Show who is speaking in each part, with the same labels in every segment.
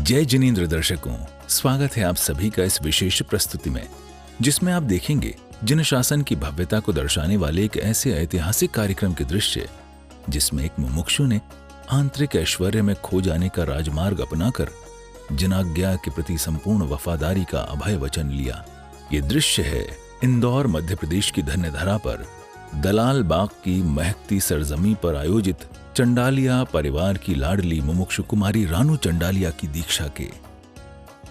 Speaker 1: जय जिनेंद्र दर्शकों, स्वागत है आप सभी का इस विशेष प्रस्तुति में, जिसमें आप देखेंगे जिन शासन की भव्यता को दर्शाने वाले एक ऐसे ऐतिहासिक कार्यक्रम के दृश्य जिसमें एक मुमुक्षु ने आंतरिक ऐश्वर्य में खो जाने का राजमार्ग अपनाकर जनाज्ञा के प्रति संपूर्ण वफादारी का अभय वचन लिया। ये दृश्य है इंदौर मध्य प्रदेश की धन्यधरा पर दलाल बाग की महकती सरजमी पर आयोजित चंडालिया परिवार की लाडली मुमुक्षु कुमारी रानू चंडालिया की दीक्षा के।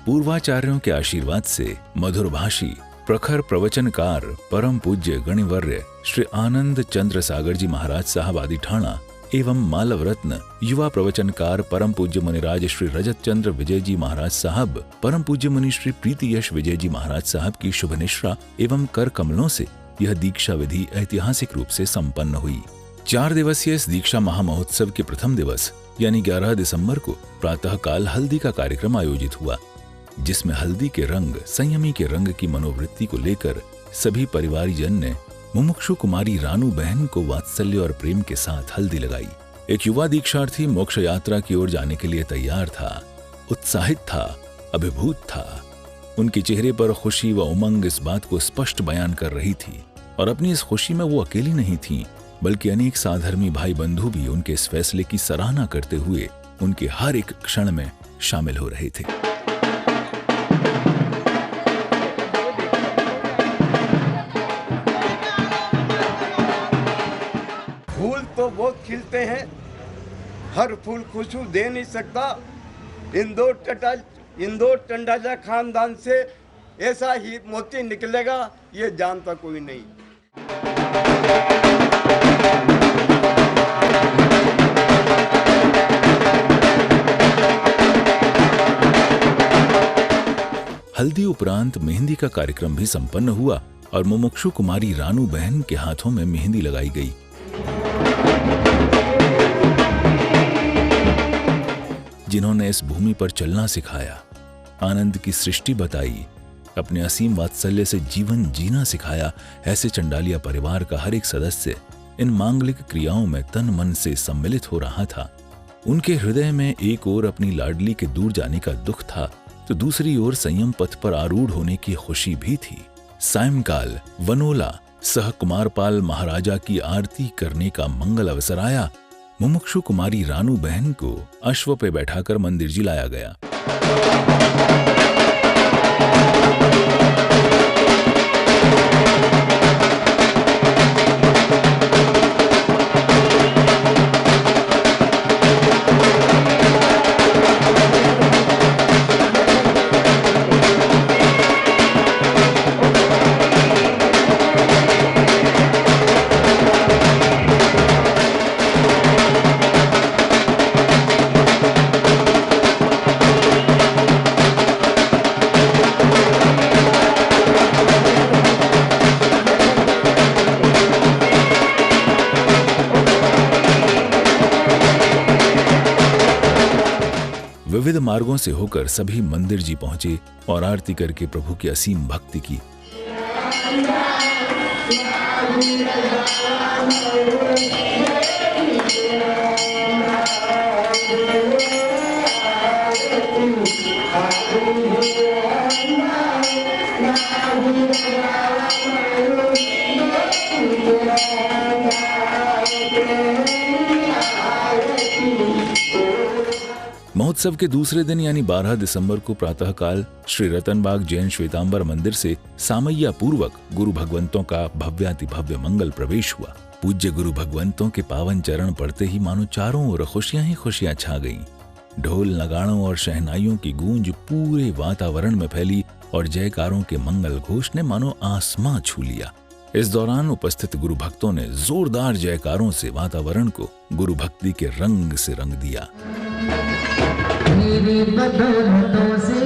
Speaker 1: पूर्वाचार्यों के आशीर्वाद से मधुरभाषी प्रखर प्रवचनकार परम पूज्य गणिवर्य श्री आनंद चंद्र सागर जी महाराज साहब आदि ठाणा एवं मालव रत्न युवा प्रवचनकार परम पूज्य मुनिराज श्री रजत चंद्र विजय जी महाराज साहब, परम पूज्य मुनि श्री प्रीति यश विजय जी महाराज साहब की शुभ निश्रा एवं कर कमलों से यह दीक्षा विधि ऐतिहासिक रूप से संपन्न हुई। 4 दिवसीय इस दीक्षा महामहोत्सव के प्रथम दिवस यानी 11 दिसंबर को प्रातःकाल हल्दी का कार्यक्रम आयोजित हुआ, जिसमें हल्दी के रंग संयमी के रंग की मनोवृत्ति को लेकर सभी परिवारजन ने मुमुक्षु कुमारी रानू बहन को वात्सल्य और प्रेम के साथ हल्दी लगाई। एक युवा दीक्षार्थी मोक्ष यात्रा की ओर जाने के लिए तैयार था, उत्साहित था, अभिभूत था। उनके चेहरे पर खुशी व उमंग इस बात को स्पष्ट बयान कर रही थी, और अपनी इस खुशी में वो अकेली नहीं थी, बल्कि अनेक साधर्मी भाई बंधु भी उनके इस फैसले की सराहना करते हुए उनके हर एक क्षण में शामिल हो रहे थे।
Speaker 2: फूल तो बहुत खिलते हैं, हर फूल खुशबू दे नहीं सकता। इंदौर चंडालिया खानदान से ऐसा ही मोती निकलेगा ये जानता कोई नहीं।
Speaker 1: हल्दी उपरांत मेहंदी का कार्यक्रम भी संपन्न हुआ और मुमुक्षु कुमारी रानू बहन के हाथों में मेहंदी लगाई गई। जिन्होंने इस भूमि पर चलना सिखाया, आनंद की सृष्टि बताई, अपने असीम वात्सल्य से जीवन जीना सिखाया, ऐसे चंडालिया परिवार का हर एक सदस्य इन मांगलिक क्रियाओं में तन मन से सम्मिलित हो रहा था। उनके हृदय में एक ओर अपनी लाडली के दूर जाने का दुख था, तो दूसरी ओर संयम पथ पर आरूढ़ होने की खुशी भी थी। सायंकाल वनोला सह कुमारपाल महाराजा की आरती करने का मंगल अवसर आया। मुमुक्षु कुमारी रानू बहन को अश्व पे बैठाकर मंदिर जी लाया गया। विविध मार्गों से होकर सभी मंदिर जी पहुंचे और आरती करके प्रभु की असीम भक्ति की। महोत्सव के दूसरे दिन यानी 12 दिसंबर को प्रातःकाल श्री रतनबाग जैन श्वेतांबर मंदिर से सामैया पूर्वक गुरु भगवंतों का भव्याति भव्य मंगल प्रवेश हुआ। पूज्य गुरु भगवंतों के पावन चरण पड़ते ही मानो चारों ओर खुशियां ही खुशियां छा गईं। ढोल नगाड़ों और शहनाइयों की गूंज पूरे वातावरण में फैली और जयकारों के मंगल घोष ने मानो आसमां छू लिया। इस दौरान उपस्थित गुरु भक्तों ने जोरदार जयकारों से वातावरण को गुरु भक्ति के रंग से रंग दिया।
Speaker 3: मेरी बदौलतों से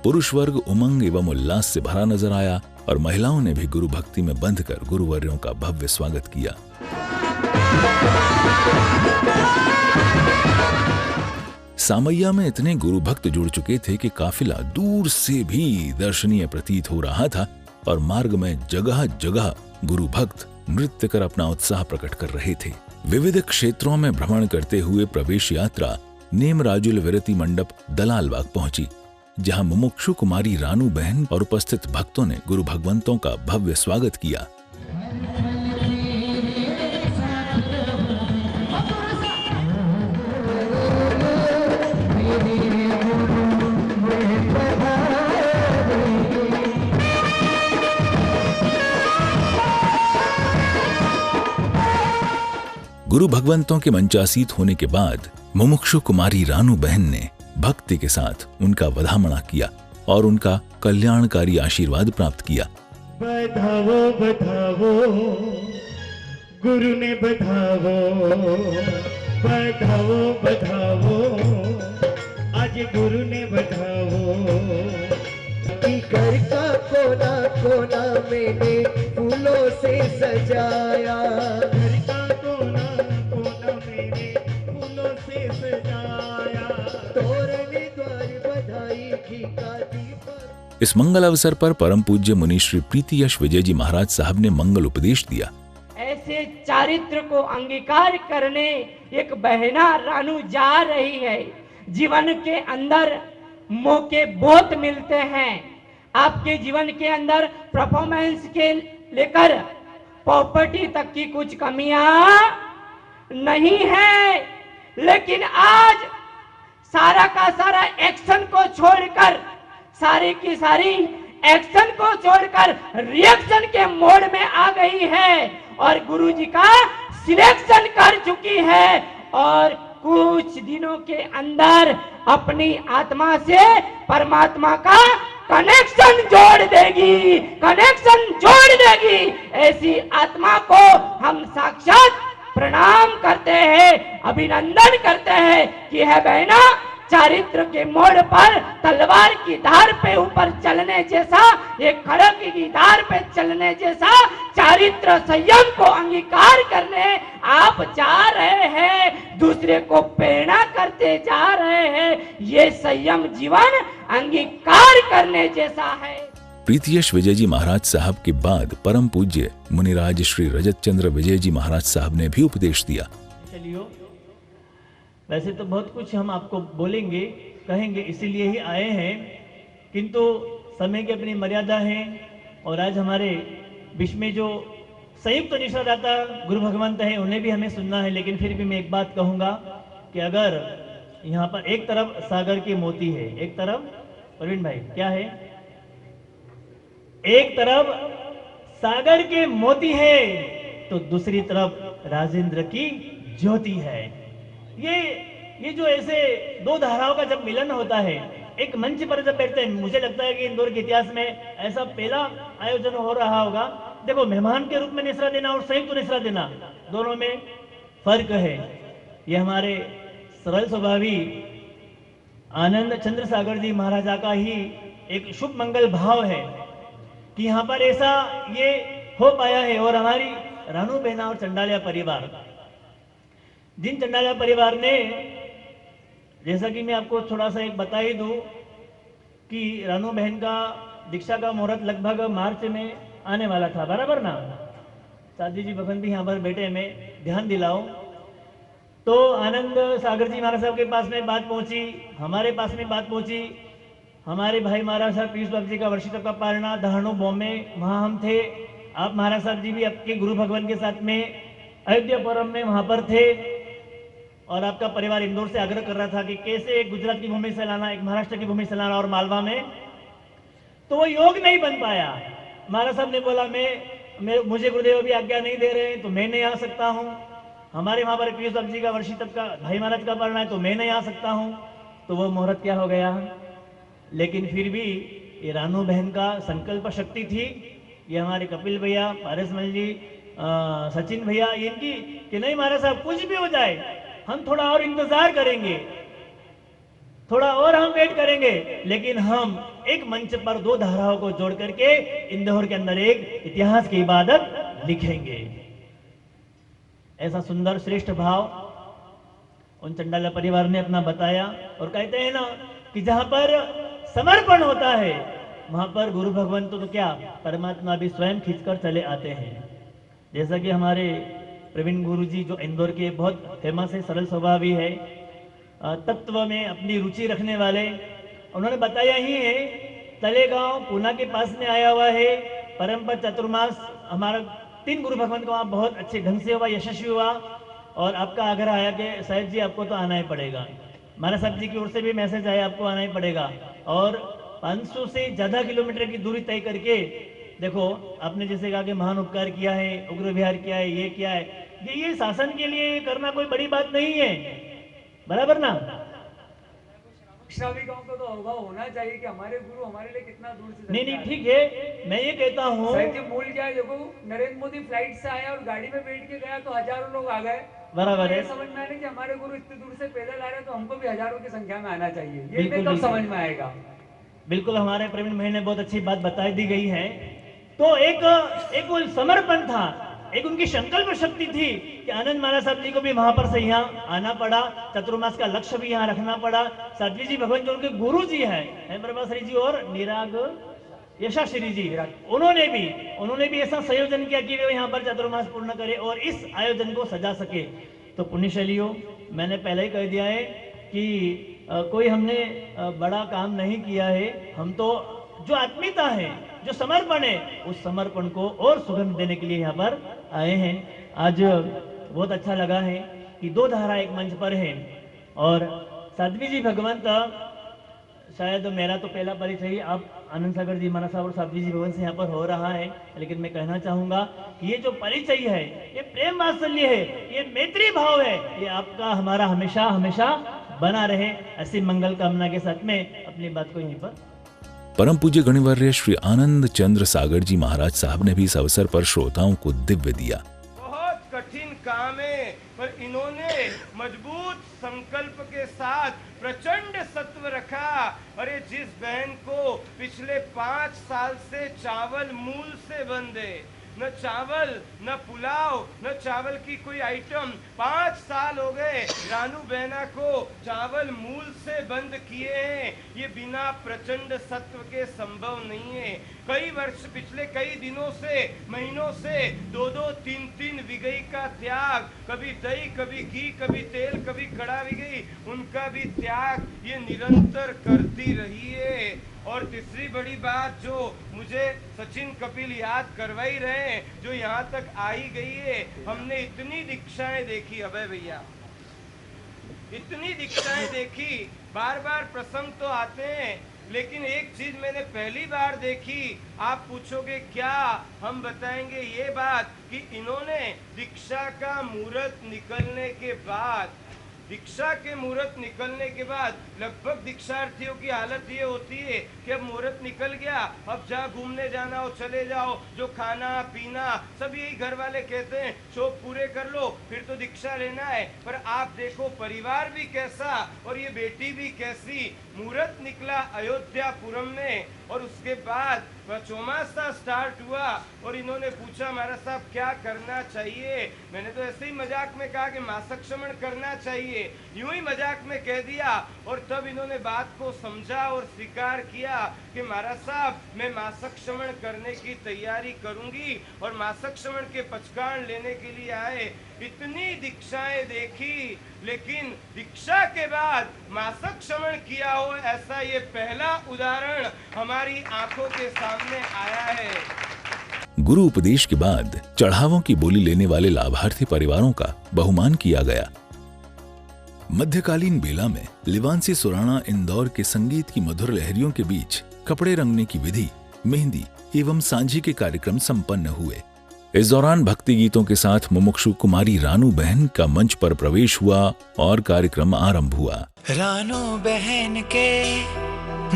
Speaker 1: पुरुष वर्ग उमंग एवं उल्लास से भरा नजर आया और महिलाओं ने भी गुरु भक्ति में बंधकर गुरुवर्यों का भव्य स्वागत किया। सामैया में इतने गुरु भक्त जुड़ चुके थे कि काफिला दूर से भी दर्शनीय प्रतीत हो रहा था और मार्ग में जगह जगह गुरु भक्त नृत्य कर अपना उत्साह प्रकट कर रहे थे। विविध क्षेत्रों में भ्रमण करते हुए प्रवेश यात्रा नेमराजुल विरति मंडप दलालबाग पहुंची, जहां मुमुक्षु कुमारी रानू बहन और उपस्थित भक्तों ने गुरु भगवंतों का भव्य स्वागत किया। गुरु भगवंतों के मंचासीत होने के बाद मुमुक्षु कुमारी रानू बहन ने भक्ति के साथ उनका वधामणा किया और उनका कल्याणकारी आशीर्वाद प्राप्त किया।
Speaker 4: बधावो बधावो गुरु ने बधावो, बधावो बधावो आज गुरु ने बधावो।
Speaker 3: घर का कोना कोना मैंने फूलों से सजाया,
Speaker 4: घर का कोना कोना मैंने फूलों से सजाया,
Speaker 3: तोरण द्वार बधाई घी का दीपक।
Speaker 1: इस मंगल अवसर पर परम पूज्य मुनि श्री प्रीति यश विजय जी महाराज साहब ने मंगल उपदेश दिया।
Speaker 5: ऐसे चारित्र को अंगीकार करने एक बहना रानू जा रही है। जीवन के अंदर मौके बहुत मिलते हैं। आपके जीवन के अंदर परफॉर्मेंस के लेकर प्रॉपर्टी तक की कुछ कमियां नहीं है, लेकिन आज सारा का सारा एक्शन को छोड़कर, सारी की सारी एक्शन को छोड़कर रिएक्शन के मोड में आ गई है और गुरुजी का सिलेक्शन कर चुकी है और कुछ दिनों के अंदर अपनी आत्मा से परमात्मा का कनेक्शन जोड़ देगी, कनेक्शन जोड़ देगी। ऐसी आत्मा को हम साक्षात प्रणाम करते हैं, अभिनंदन करते हैं कि है बहना चारित्र के मोड़ पर तलवार की धार पे ऊपर चलने जैसा, एक खड़क की धार पे चलने जैसा चारित्र संयम को अंगीकार करने आप जा रहे हैं, दूसरे को प्रेरणा करते जा रहे हैं। ये संयम जीवन अंगीकार करने जैसा है।
Speaker 1: प्रीति यश विजय जी महाराज साहब के बाद परम पूज्य मुनिराज श्री रजत चंद्र विजय जी महाराज साहब ने भी उपदेश दिया।
Speaker 4: चलियो, वैसे तो बहुत कुछ हम आपको बोलेंगे कहेंगे, इसीलिए ही आए हैं, किंतु समय की अपनी मर्यादा है और आज हमारे बीच में जो संयुक्त निष्ठादाता गुरु भगवंत हैं उन्हें भी हमें सुनना है। लेकिन फिर भी मैं एक बात कहूंगा कि अगर यहाँ पर एक तरफ सागर के मोती है, एक तरफ प्रवीण भाई क्या है, एक तरफ सागर के मोती है तो दूसरी तरफ राजेंद्र की ज्योति है। ये जो ऐसे दो धाराओं का जब मिलन होता है, एक मंच पर जब बैठते हैं, मुझे लगता है कि इंदौर के इतिहास में ऐसा पहला आयोजन हो रहा होगा। देखो, मेहमान के रूप में निश्रा देना और संयुक्त निश्रा देना दोनों में फर्क है। ये हमारे सरल स्वभावी आनंद चंद्र सागर जी महाराजा का ही एक शुभ मंगल भाव है कि यहाँ पर ऐसा ये हो पाया है। और हमारी रानू बहना और चंडालिया परिवार, जिन चंडालिया परिवार ने, जैसा कि मैं आपको थोड़ा सा एक बता ही दूं कि रानू बहन का दीक्षा का मुहूर्त लगभग मार्च में आने वाला था, बराबर ना। सादी जी भगवान भी यहाँ पर बैठे, में ध्यान दिलाओ। तो आनंद सागर जी महाराज साहब के पास में बात पहुंची, हमारे पास में बात पहुंची। हमारे भाई महाराज साहब पीयूष बाबू जी का वर्षित का पारणा दहाणु बॉम्बे, वहाँ हम थे। आप महाराज साहब जी भी आपके गुरु भगवान के साथ में अयोध्यापुरम में वहाँ पर थे और आपका परिवार इंदौर से आग्रह कर रहा था कि कैसे एक गुजरात की भूमि से लाना, एक महाराष्ट्र की भूमि से लाना और मालवा में, तो वो योग नहीं बन पाया। महाराज साहब ने बोला मैं मुझे गुरुदेव भी आज्ञा नहीं दे रहे हैं तो मैं नहीं आ सकता हूँ। हमारे वहाँ पर पीयूष बाबू जी का वर्षित का भाई महाराज का पढ़ना है तो मैं नहीं आ सकता हूँ। तो वो मुहूर्त क्या हो गया। लेकिन फिर भी ये रानू बहन का संकल्प शक्ति थी। ये हमारे कपिल भैया, पारसमल जी, सचिन भैया, इनकी कि नहीं महाराज साहब कुछ भी हो जाए हम थोड़ा और इंतजार करेंगे। थोड़ा और हम वेट करेंगे, लेकिन हम एक मंच पर दो धाराओं को जोड़ करके इंदौर के अंदर एक इतिहास की इबादत लिखेंगे। ऐसा सुंदर श्रेष्ठ भाव उन चंडाला परिवार ने अपना बताया। और कहते हैं ना कि जहां पर समर्पण होता है वहां पर गुरु भगवान तो क्या परमात्मा भी स्वयं खींचकर चले आते हैं। जैसा कि हमारे प्रवीण गुरु जी जो इंदौर के बहुत फेमस है, सरल स्वभावी है, तत्व में अपनी रुचि रखने वाले, उन्होंने बताया ही है। तलेगांव पूना के पास में आया हुआ है। परमपद चतुर्मास हमारा 3 गुरु भगवान का वहाँ बहुत अच्छे ढंग से हुआ, यशस्वी हुआ। और आपका आग्रह आया कि साहिब जी आपको तो आना ही पड़ेगा, महाराज साहब जी की ओर से भी मैसेज आया आपको आना ही पड़ेगा। और 500 से ज़्यादा किलोमीटर की दूरी तय करके, देखो आपने जैसे कहा कि महान उपकार किया है, उग्र विहार किया है, ये किया है, ये शासन के लिए करना कोई बड़ी बात नहीं है, बराबर ना।
Speaker 6: श्राविकों को तो अनुभव होना चाहिए कि हमारे गुरु हमारे लिए कितना दूर से
Speaker 4: नहीं ठीक है, मैं ये कहता हूँ
Speaker 6: साहिब जी मूल क्या है, देखो नरेंद्र मोदी फ्लाइट से आया और गाड़ी में बैठ के गया तो हजारों लोग आ गए,
Speaker 4: बराबर है।
Speaker 6: समझ में आने कि हमारे गुरु इतनी दूर से पैदल आ रहे हैं तो हमको भी हजारों की संख्या में आना चाहिए, ये
Speaker 4: बिल्कुल
Speaker 6: कब समझ में आएगा।
Speaker 4: बिल्कुल हमारे प्रवीण भाई ने बहुत अच्छी बात बता दी गई है। तो एक वो समर्पण था, एक उनकी संकल्प शक्ति थी कि आनंद महाराज साहब जी को भी वहां पर से यहाँ आना पड़ा, चतुर्मास का लक्ष्य भी यहाँ रखना पड़ा। साध्वी जी भगवान जो उनके गुरु जी हैं ब्रह्मश्री जी और निराग यशाश्री जी, उन्होंने भी ऐसा संयोजन किया कि वे यहाँ पर चतुर्मास पूर्ण करे और इस आयोजन को सजा सके। तो पुण्यशैलियों, मैंने पहले ही कह दिया है कि कोई हमने बड़ा काम नहीं किया है, हम तो जो आत्मीयता है, जो समर्पण है, उस समर्पण को और सुगंध देने के लिए यहाँ पर आए हैं। आज बहुत अच्छा लगा है कि 2 धारा एक मंच पर है। और साध्वी जी भगवंत, शायद मेरा तो पहला परिचय ही आप आनंद सागर जी महाराज साहब और साध्वी जी भगवंत से यहाँ पर हो रहा है, लेकिन मैं कहना चाहूंगा कि ये जो परिचय है, ये प्रेम वात्सल्य है, ये मैत्री भाव है, ये आपका हमारा हमेशा हमेशा बना रहे। ऐसी मंगल कामना के साथ में अपनी बात को यहीं पर
Speaker 1: परम पूज्य गणिवर्य श्री आनंद चंद्र सागर जी महाराज साहब ने भी इस अवसर पर श्रोताओं को दिव्य दिया।
Speaker 2: बहुत कठिन काम है, पर इन्होंने मजबूत संकल्प के साथ प्रचंड सत्व रखा। अरे जिस बहन को पिछले 5 साल से चावल मूल से बंद है, न चावल न पुलाव न चावल की कोई आइटम, 5 साल हो गए रानू बहना को चावल मूल से बंद किए हैं। ये बिना प्रचंड सत्व के संभव नहीं है। कई वर्ष पिछले कई दिनों से, महीनों से 2-2, 3-3 विगई का त्याग, कभी दही कभी घी कभी तेल कभी कड़ा विगई, उनका भी त्याग ये निरंतर करती रही है। और तीसरी बड़ी बात जो मुझे सचिन कपिल याद करवाई रहे हैं, जो यहाँ तक आई गई है, हमने इतनी दीक्षाएं देखी अभय भैया, इतनी दीक्षाएं देखी, बार बार प्रसंग तो आते हैं, लेकिन एक चीज मैंने पहली बार देखी। आप पूछोगे क्या, हम बताएंगे ये बात कि इन्होंने दीक्षा का मुहूर्त निकलने के बाद, दीक्षा के मुहूर्त निकलने के बाद लगभग दीक्षार्थियों की हालत ये होती है कि अब मुहूर्त निकल गया, अब जहाँ घूमने जाना हो चले जाओ, जो खाना पीना सब यही घर वाले कहते हैं, शौक पूरे कर लो फिर तो दीक्षा लेना है। पर आप देखो परिवार भी कैसा और ये बेटी भी कैसी। मुहूर्त निकला अयोध्यापुरम में और उसके बाद चौमासा स्टार्ट हुआ और इन्होंने पूछा महाराज साहब क्या करना चाहिए। मैंने तो ऐसे ही मजाक में कहा कि मासक श्रवण करना चाहिए, यूं ही मजाक में कह दिया। और तब इन्होंने बात को समझा और स्वीकार किया कि महाराज साहब मैं मासक श्रवण करने की तैयारी करूंगी और मासक श्रवण के पचकान लेने के लिए आए। इतनी दीक्षाएं देखी, लेकिन दीक्षा के बाद मासक श्रवण किया हो ऐसा ये पहला उदाहरण हमारी आंखों के सामने आया है।
Speaker 1: गुरु उपदेश के बाद चढ़ावों की बोली लेने वाले लाभार्थी परिवारों का बहुमान किया गया। मध्यकालीन बेला में लिवानसी सुराना इंदौर के संगीत की मधुर लहरियों के बीच कपड़े रंगने की विधि, मेहंदी एवं सांझी के कार्यक्रम संपन्न हुए। इस दौरान भक्ति गीतों के साथ मुमुक्षु कुमारी रानू बहन का मंच पर प्रवेश हुआ और कार्यक्रम आरंभ हुआ।
Speaker 7: रानू बहन के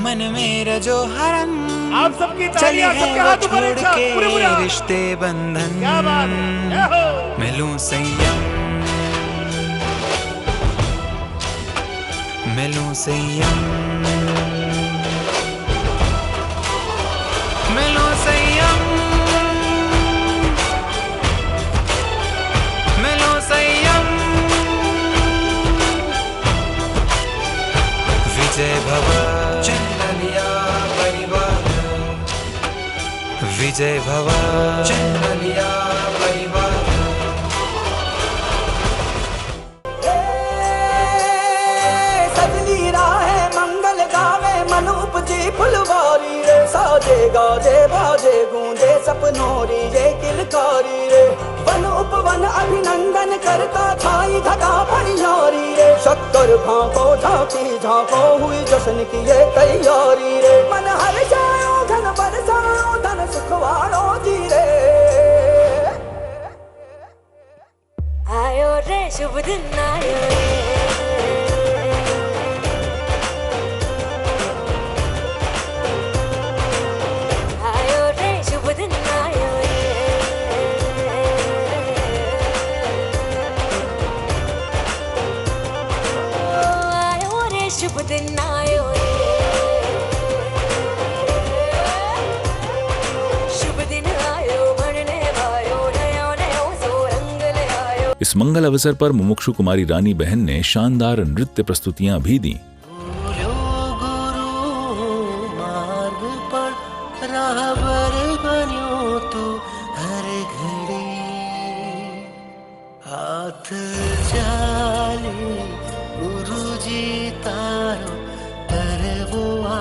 Speaker 7: मन में रजो हरम,
Speaker 2: आप सबकी
Speaker 7: चली है वो छोड़ के रिश्ते बंधन, मैं लूं संयम, मिलूं संयम, मिलूं संयम, मिलूं संयम। विजय भव चंदलिया परिवार, विजय भव चंदलिया परिवार।
Speaker 8: सजनी राहे मंगल गावे मन उपजी फुलवारी रे, साजे गाजे बाजे गूंजे सपनोरी ये किलकारी रे। वन उपवन अभिनंदन करता छाई घटा भरियारी रे, शक्कर भांको झांकी झांको हुई जश्न की ये तैयारी रे। मन हर जाओ धन बरसाओ धन सुखवारो जी रे।
Speaker 9: आयो रे शुभ दिन आयो रे, आयो रे शुभ दिन आयो रे, आयो रे शुभ दिन आयो रे, शुभ दिन आयो भरने वायो नयो नयो सो रंग ले आयो।
Speaker 1: इस मंगल अवसर पर मुमुक्षु कुमारी रानी बहन ने शानदार नृत्य प्रस्तुतियां भी दी।
Speaker 3: गुरु मार्ग पर राहबर बन्यो तू हर घड़ी, हाथ चाले गुरु जी तारो तरवो आ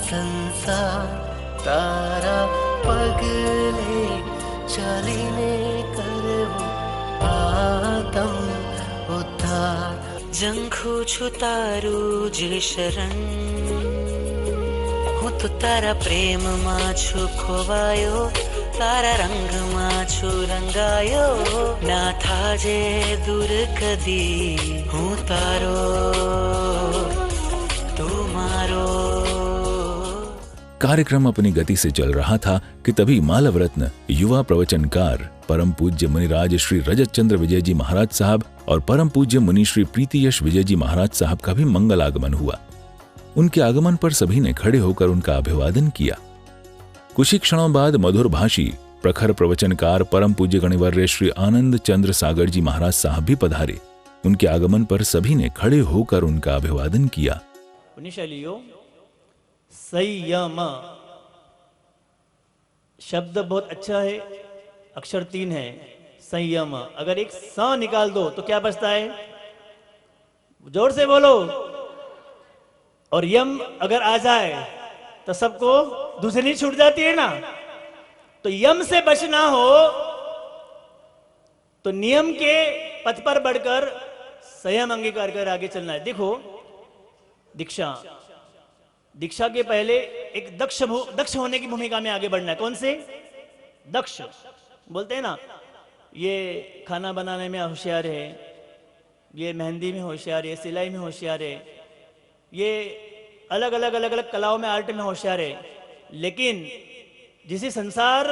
Speaker 3: संसार, तारा पगले चलीने करवो आतम उद्धार।
Speaker 7: जंखू छु तारू जे शरण, हूँ तो तारा प्रेम मां छु खोवायो, तारा रंग मां छु रंगायो। ना था जे दूर कदी हूँ तारो तू मारो।
Speaker 1: कार्यक्रम अपनी गति से चल रहा था कि तभी मालव रत्न युवा प्रवचनकार परम पूज्य मुनिराज श्री रजत चंद्र विजय जी महाराज साहब और परम पूज्य मुनि श्री प्रीति यश विजय जी महाराज साहब का भी मंगल आगमन हुआ। उनके आगमन पर सभी ने खड़े होकर उनका अभिवादन किया। कुछ ही क्षणों बाद मधुर भाषी प्रखर प्रवचनकार परम पूज्य गणिवर्य श्री आनंद चंद्र सागर जी महाराज साहब भी पधारे। उनके आगमन पर सभी ने खड़े होकर उनका अभिवादन किया।
Speaker 4: पुण्यशालियों, संयम शब्द बहुत अच्छा है, अक्षर 3 है संयम। अगर एक स निकाल दो तो क्या बचता है? जोर से बोलो। और यम अगर आ जाए तो सबको दूसरी छूट जाती है ना। तो यम से बचना हो तो नियम के पथ पर बढ़कर संयम अंगीकार कर आगे चलना है। देखो, दीक्षा के पहले एक दक्ष होने की भूमिका में आगे बढ़ना है। कौन से? दक्ष बोलते हैं ना, ये खाना बनाने में होशियार है, ये मेहंदी में होशियार है, सिलाई में होशियार है, ये अलग अलग कलाओं में, आर्ट में होशियार है। लेकिन जिसे संसार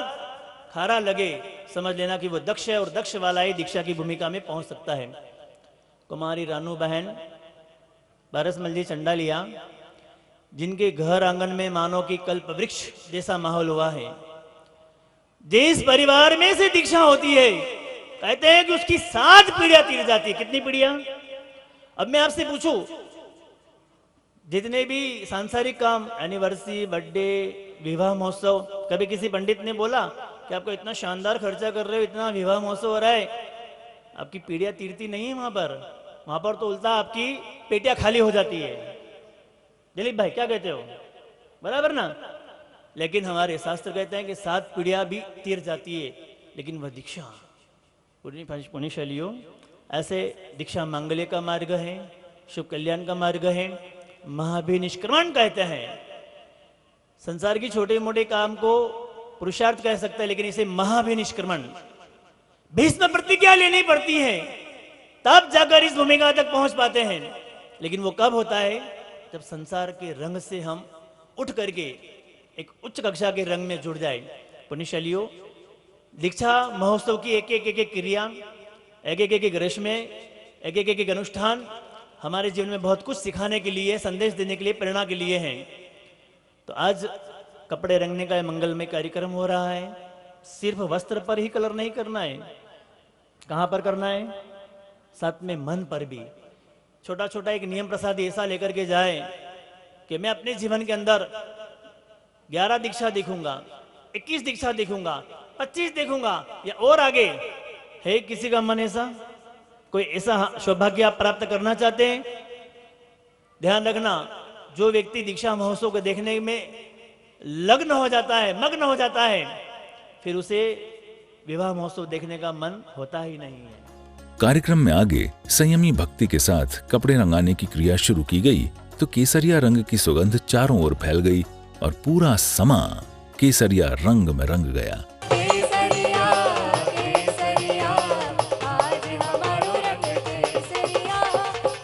Speaker 4: खारा लगे समझ लेना कि वो दक्ष है, और दक्ष वाला ही दीक्षा की भूमिका में पहुंच सकता है। कुमारी रानू बहन बारसमल चंडालिया, जिनके घर आंगन में मानो कि कल्प वृक्ष जैसा माहौल हुआ है, जिस परिवार में से दीक्षा होती है कहते हैं कि उसकी 7 पीढ़ियां तीर जाती है। कितनी पीढ़ियां? अब मैं आपसे पूछूं, जितने भी सांसारिक काम, एनिवर्सरी, बर्थडे, विवाह महोत्सव, कभी किसी पंडित ने बोला कि आपको इतना शानदार खर्चा कर रहे हो, इतना विवाह महोत्सव हो रहा है, आपकी पीढ़ियां तीरती नहीं है। वहां पर तो उल्टा आपकी पेटियां खाली हो जाती है। दिलीप भाई क्या कहते हो? बराबर ना? लेकिन हमारे शास्त्र कहते हैं कि 7 पीढ़ियां भी तीर जाती है, लेकिन वह दीक्षा। पुण्यशालियों, ऐसे दीक्षा मांगल्य का मार्ग है, शुभ कल्याण का मार्ग है, महाभिनिष्क्रमण कहते हैं। संसार की छोटे मोटे काम को पुरुषार्थ कह सकते हैं, लेकिन इसे महाभिनिष्क्रमण, भीष्म प्रतिज्ञा लेनी पड़ती है, तब जाकर इस भूमिका तक पहुंच पाते हैं। लेकिन वो कब होता है? जब संसार के रंग से हम उठ करके एक उच्च कक्षा के रंग में जुड़ जाए। पुण्यशालियों, दीक्षा महोत्सव की एक एक क्रिया, एक रस्में, एक अनुष्ठान हमारे जीवन में बहुत कुछ सिखाने के लिए, संदेश देने के लिए, प्रेरणा के लिए हैं। तो आज कपड़े रंगने का मंगलमय कार्यक्रम हो रहा है। सिर्फ वस्त्र पर ही कलर नहीं करना है, कहां पर करना है? साथ में मन पर भी। छोटा छोटा एक नियम प्रसादी ऐसा लेकर के जाए कि मैं अपने जीवन के अंदर 11 दीक्षा देखूंगा, 21 दीक्षा देखूंगा, 25 देखूंगा या और आगे। है किसी का मन ऐसा? कोई ऐसा सौभाग्य आप प्राप्त करना चाहते हैं? ध्यान रखना, जो व्यक्ति दीक्षा महोत्सव को देखने में लग्न हो जाता है, मग्न हो जाता है, फिर उसे विवाह महोत्सव देखने का मन होता ही नहीं है।
Speaker 1: कार्यक्रम में आगे संयमी भक्ति के साथ कपड़े रंगाने की क्रिया शुरू की गई तो केसरिया रंग की सुगंध चारों ओर फैल गई और पूरा समा केसरिया रंग में रंग गया।
Speaker 9: केसरिया केसरिया आज हमारो रंग केसरिया,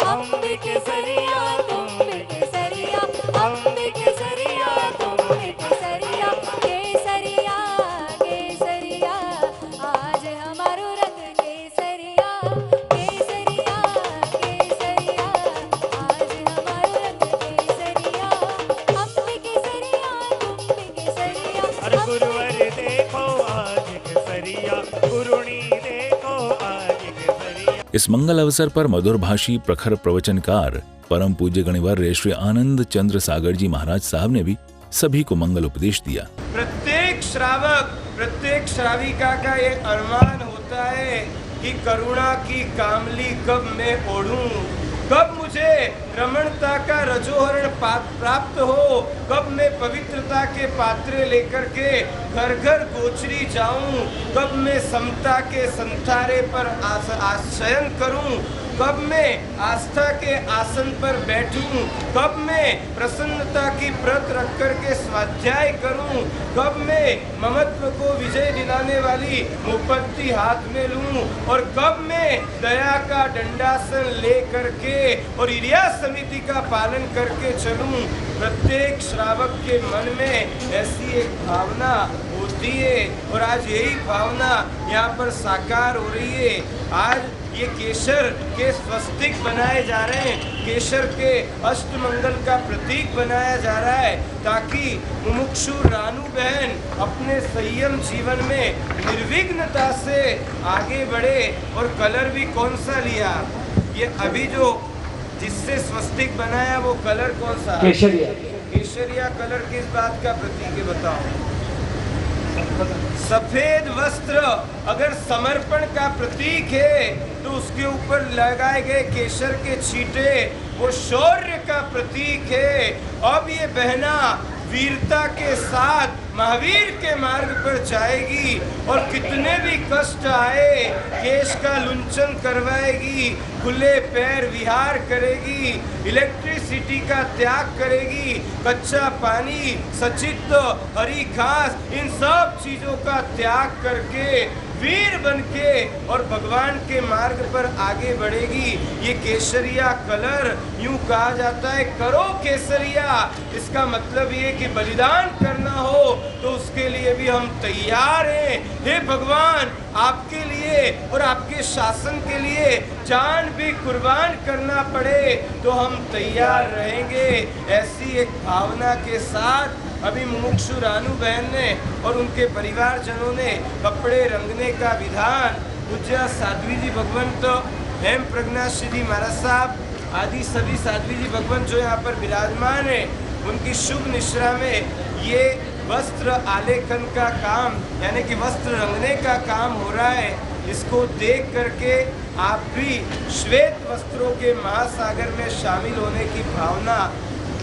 Speaker 9: हम भी केसरिया तुम भी केसरिया, हम भी केसरिया तुम भी केसरिया, केसरिया केसरिया आज हमारो रंग केसरिया, केसरिया केसरिया आज हमारो रंग केसरिया, हम भी केसरिया तुम भी केसरिया।
Speaker 10: अरे गुरुवर देखो आज केसरिया, गुरुनी देखो आज केसरिया।
Speaker 1: इस मंगल अवसर पर मधुर भाषी प्रखर प्रवचनकार परम पूज्य गणिवर्य श्री आनंद चंद्र सागर जी महाराज साहब ने भी सभी को मंगल उपदेश दिया।
Speaker 2: प्रत्येक श्रावक, प्रत्येक श्राविका का ये अरमान होता है कि करुणा की कामली कब मैं ओढ़ूं, कब मुझे रमणता का रजोहरण प्राप्त हो, कब मैं पवित्रता के पात्रे लेकर के घर घर गोचरी जाऊं, कब मैं समता के संथारे पर आशयन करूं, कब मैं आस्था के आसन पर बैठूं, कब मैं प्रसन्नता की व्रत रख करके स्वाध्याय करूं, कब मैं ममत्व को विजय दिलाने वाली मुपत्ति हाथ में लूं, और कब मैं दया का दंडासन ले करके और इरिया समिति का पालन करके चलूं। प्रत्येक श्रावक के मन में ऐसी एक भावना होती है और आज यही भावना यहाँ पर साकार हो रही है। आज ये केसर के स्वस्तिक बनाए जा रहे हैं, केसर के अष्टमंगल का प्रतीक बनाया जा रहा है, ताकि मुमुक्षु रानू बहन अपने संयम जीवन में निर्विघ्नता से आगे बढ़े। और कलर भी कौन सा लिया? ये अभी जो जिससे स्वस्तिक बनाया वो कलर कौन सा?
Speaker 6: केसरिया।
Speaker 2: केसरिया कलर किस बात का प्रतीक है बताओ? सफेद वस्त्र अगर समर्पण का प्रतीक है तो उसके ऊपर लगाए गए केसर के छींटे वो शौर्य का प्रतीक है। अब ये बहना वीरता के साथ महावीर के मार्ग पर जाएगी और कितने भी कष्ट आए केश का लुंचन करवाएगी, खुले पैर विहार करेगी, इलेक्ट्रिसिटी का त्याग करेगी, कच्चा पानी, सचित हरी घास, इन सब चीजों का त्याग करके वीर बनके और भगवान के मार्ग पर आगे बढ़ेगी। ये केसरिया कलर, यूं कहा जाता है करो केसरिया, इसका मतलब ये कि बलिदान करना हो तो उसके लिए भी हम तैयार हैं। हे भगवान, आपके लिए और आपके शासन के लिए जान भी कुर्बान करना पड़े तो हम तैयार रहेंगे। ऐसी एक भावना के साथ अभी मुमुक्षु रानू बहन ने और उनके परिवारजनों ने कपड़े रंगने का विधान पूज्य साध्वी जी भगवंत, हेम प्रज्ञाश्री जी महाराज साहब आदि सभी साध्वी जी भगवंत जो यहाँ पर विराजमान है, उनकी शुभ निश्रा में ये वस्त्र आलेखन का काम यानी कि वस्त्र रंगने का काम हो रहा है। इसको देख करके आप भी श्वेत वस्त्रों के महासागर में शामिल होने की भावना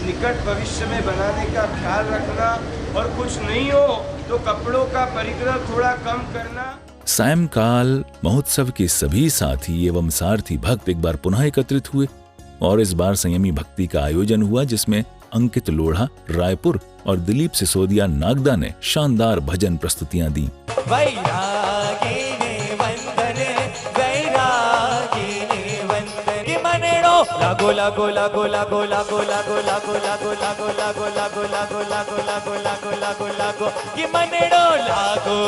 Speaker 2: निकट भविष्य में बनाने का ख्याल रखना, और कुछ नहीं हो तो कपड़ों का परिग्रह थोड़ा कम करना।
Speaker 1: सायंकाल महोत्सव के सभी साथी एवं सारथी भक्त एक बार पुनः एकत्रित हुए और इस बार संयमी भक्ति का आयोजन हुआ, जिसमें अंकित लोढ़ा रायपुर और दिलीप सिसोदिया नागदा ने शानदार भजन प्रस्तुतियां दी।
Speaker 10: लागो लागो लागो लागो लागो लागो लागो लागो लागो लागो लागो लागो लागो लागो लागो लागो लागो कि मनेड़ो लागो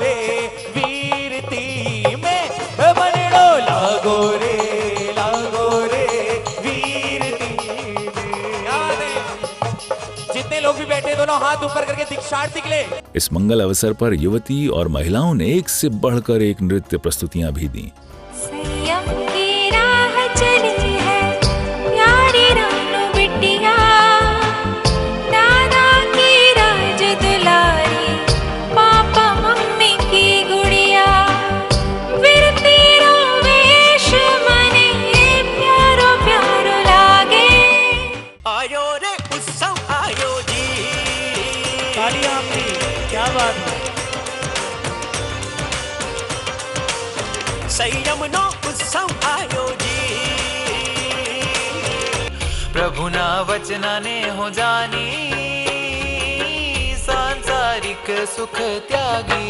Speaker 10: रे वीरती में मनेड़ो लागो रे दोनों हाथ ऊपर करके दीक्षार्थी के लिए।
Speaker 1: इस मंगल अवसर पर युवती और महिलाओं ने एक से बढ़कर एक नृत्य प्रस्तुतियां भी दी।
Speaker 11: संयम की राह चली है प्यारी रानू बिटिया, दादा की राज दुलारी, पापा मम्मी की गुड़िया, विरती रो वेश मने प्यारो प्यारो लागे।
Speaker 3: आयो रे उत्सव आयो जी,
Speaker 4: तालियां आपकी, क्या बात है।
Speaker 3: संयम नो उत्सव आयो जी,
Speaker 10: प्रभु ना वचना ने हो जानी, सांसारिक सुख त्यागी,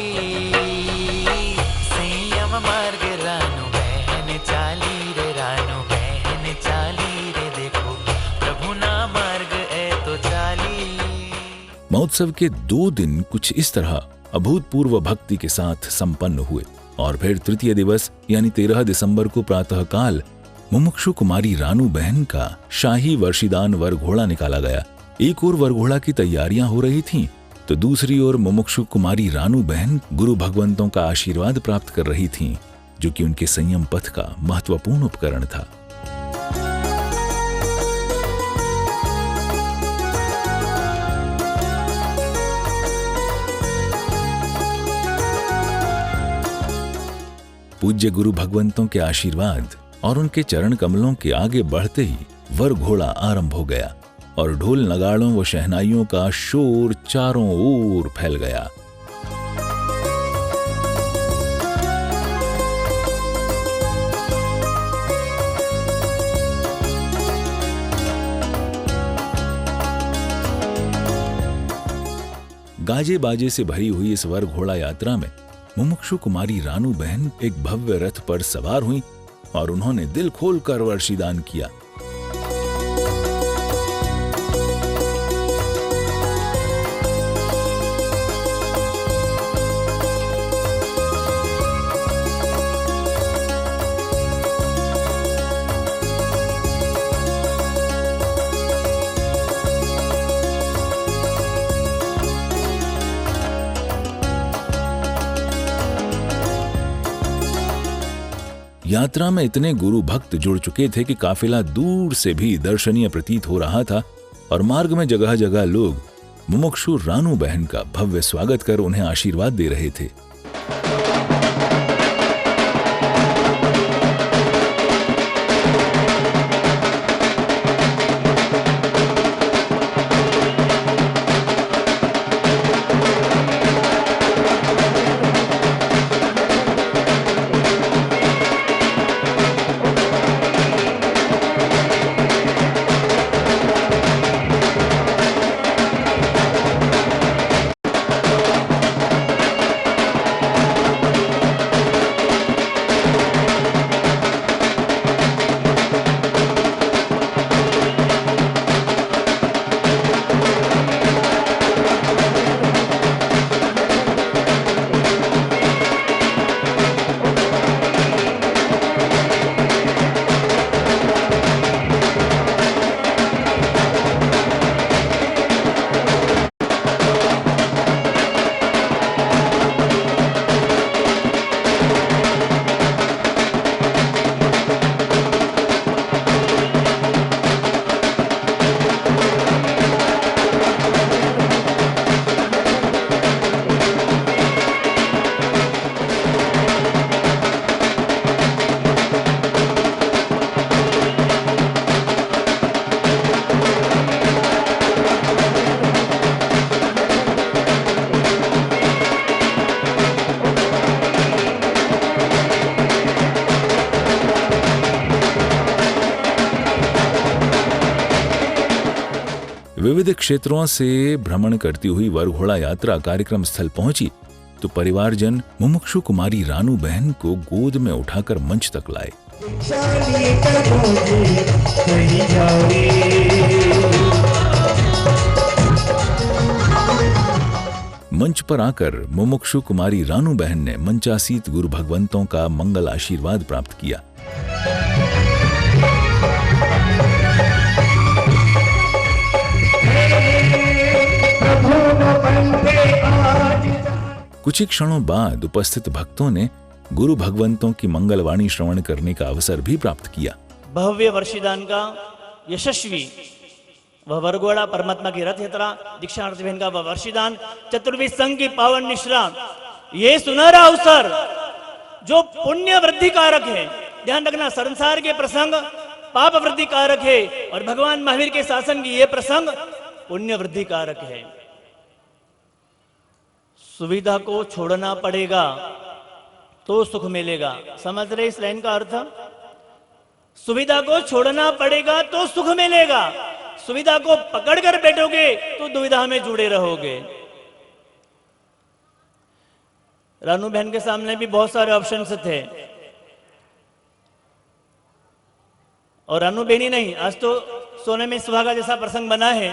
Speaker 10: संयम मार्ग रानू बहन चाली रे, रानू बहन चाली रे, देखो प्रभु ना मार्ग ए तो चाली।
Speaker 1: महोत्सव के 2 दिन कुछ इस तरह अभूतपूर्व भक्ति के साथ संपन्न हुए और फिर तृतीय दिवस यानी 13 दिसंबर को प्रातःकाल मुमुक्षु कुमारी रानू बहन का शाही वर्षिदान वरघोड़ा निकाला गया। एक ओर वरघोड़ा की तैयारियां हो रही थीं, तो दूसरी ओर मुमुक्षु कुमारी रानू बहन गुरु भगवंतों का आशीर्वाद प्राप्त कर रही थीं, जो कि उनके संयम पथ का महत्वपूर्ण उपकरण था। पूज्य गुरु भगवंतों के आशीर्वाद और उनके चरण कमलों के आगे बढ़ते ही वरघोड़ा आरंभ हो गया और ढोल नगाड़ों व शहनाइयों का शोर चारों ओर फैल गया। गाजे बाजे से भरी हुई इस वरघोड़ा यात्रा में मुमुक्षु कुमारी रानू बहन एक भव्य रथ पर सवार हुई और उन्होंने दिल खोलकर वर्षिदान किया। यात्रा में इतने गुरु भक्त जुड़ चुके थे कि काफिला दूर से भी दर्शनीय प्रतीत हो रहा था और मार्ग में जगह जगह लोग मुमुक्षु रानू बहन का भव्य स्वागत कर उन्हें आशीर्वाद दे रहे थे। विविध क्षेत्रों से भ्रमण करती हुई वरघोड़ा यात्रा कार्यक्रम स्थल पहुंची तो परिवारजन मुमुक्षु कुमारी रानू बहन को गोद में उठाकर मंच तक लाए। मंच पर आकर मुमुक्षु कुमारी रानू बहन ने मंचासीत गुरु भगवंतों का मंगल आशीर्वाद प्राप्त किया।
Speaker 3: प्रभु
Speaker 1: कुछ ही क्षणों बाद उपस्थित भक्तों ने गुरु भगवंतों की मंगलवाणी श्रवण करने का अवसर भी प्राप्त किया।
Speaker 12: भव्य वर्षिदान का यशस्वी वह वरगोड़ा परमात्मा की रथ यात्रा, दीक्षार्थी बहन का वह वर्षिदान, चतुर्विध संघ की पावन निश्रा, ये सुनहरा अवसर जो पुण्य वृद्धि कारक है। ध्यान रखना, संसार के प्रसंग पाप वृद्धि कारक है और भगवान महावीर के शासन की ये प्रसंग पुण्य वृद्धि कारक है। सुविधा को छोड़ना पड़ेगा तो सुख मिलेगा। समझ रहे इस लाइन का अर्थ? सुविधा को छोड़ना पड़ेगा तो सुख मिलेगा। सुविधा को पकड़ कर बैठोगे तो दुविधा में जुड़े रहोगे। रानू बहन के सामने भी बहुत सारे ऑप्शंस थे और रानू बहन ही नहीं, आज तो सोने में सुहागा जैसा प्रसंग बना है।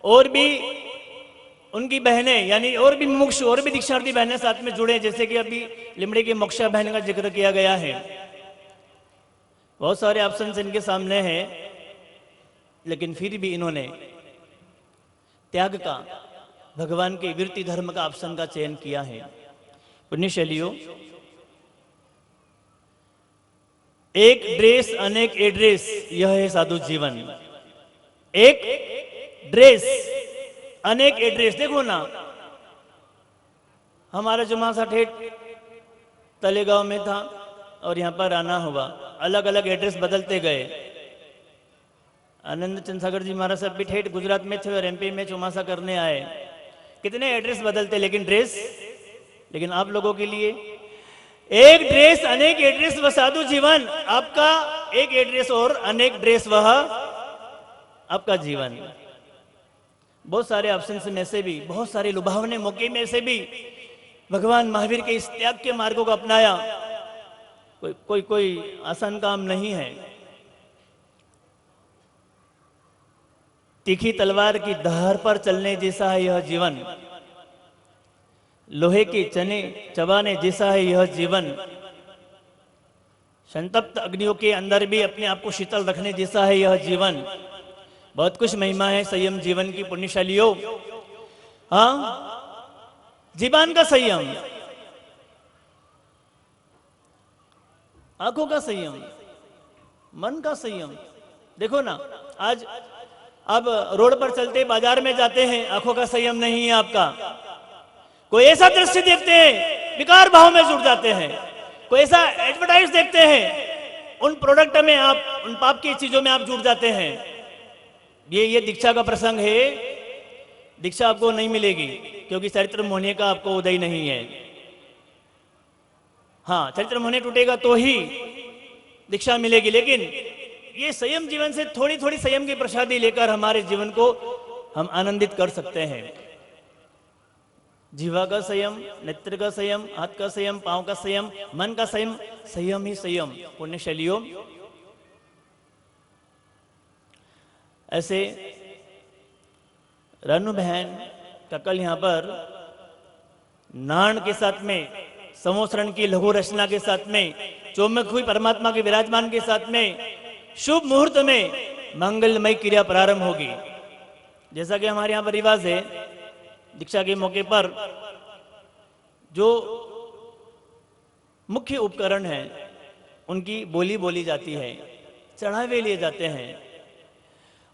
Speaker 12: और भी उनकी बहनें यानी और भी मुमुक्षु और भी दीक्षार्थी बहनें साथ में जुड़े, जैसे कि अभी लिमड़े की मोक्षा बहन का जिक्र किया गया है। बहुत सारे ऑप्शंस इनके सामने हैं, लेकिन फिर भी इन्होंने त्याग का, भगवान के विरति धर्म का ऑप्शन का चयन किया है। पुण्यशैलियों, एक ड्रेस अनेक एड्रेस, यह है साधु जीवन। एक ड्रेस अनेक एड्रेस। देखो ना, हमारा जुमासा ठेठ तलेगांव में था और यहां पर आना हुआ, अलग अलग एड्रेस बदलते गए। आनंद चंद सागर जी महाराज साहब भी ठेठ गुजरात में थे और एमपी में चुमासा करने आए। कितने एड्रेस बदलते, लेकिन ड्रेस, लेकिन आप लोगों के लिए एक ड्रेस अनेक एड्रेस वह साधु जीवन। आपका एक एड्रेस और अनेक ड्रेस वह आपका जीवन। बहुत सारे ऑप्शंस में से भी, बहुत सारे लुभावने मौके में से भी भगवान महावीर के इस त्याग के मार्गों को अपनाया। कोई आसान काम नहीं है। तीखी तलवार की धार पर चलने जैसा है यह जीवन। लोहे के चने चबाने जैसा है यह जीवन। संतप्त अग्नियों के अंदर भी अपने आप को शीतल रखने जैसा है यह जीवन। बहुत कुछ महिमा है संयम जीवन की। पुण्यशालियों, हाँ, जीवन का संयम, आंखों का संयम, मन का संयम। देखो ना, आज अब रोड पर चलते, बाजार में जाते हैं, आंखों का संयम नहीं है आपका। कोई ऐसा दृश्य देखते हैं, विकार भाव में जुड़ जाते हैं। कोई ऐसा एडवर्टाइज देखते हैं, उन प्रोडक्ट में आप, उन पाप की चीजों में आप जुड़ जाते हैं। ये दीक्षा का प्रसंग है। दीक्षा आपको नहीं मिलेगी क्योंकि चरित्र होने का आपको उदय नहीं है। हाँ, चरित्र होने टूटेगा तो ही दीक्षा मिलेगी। लेकिन ये संयम जीवन से थोड़ी थोड़ी संयम की प्रसादी लेकर हमारे जीवन को हम आनंदित कर सकते हैं। जीवा का संयम, नेत्र का संयम, हाथ का संयम, पांव का संयम, मन का संयम, संयम ही संयम। पुण्यशैलियों, ऐसे रानू बहन का कल यहाँ पर नाण के साथ में, समोसरण की लघु रचना के साथ में, चौमुख हुई परमात्मा के विराजमान के साथ में शुभ मुहूर्त में मंगलमय क्रिया प्रारंभ होगी। जैसा कि हमारे यहाँ पर रिवाज है, दीक्षा के मौके पर जो मुख्य उपकरण है उनकी बोली बोली जाती है, चढ़ावे लिए जाते हैं।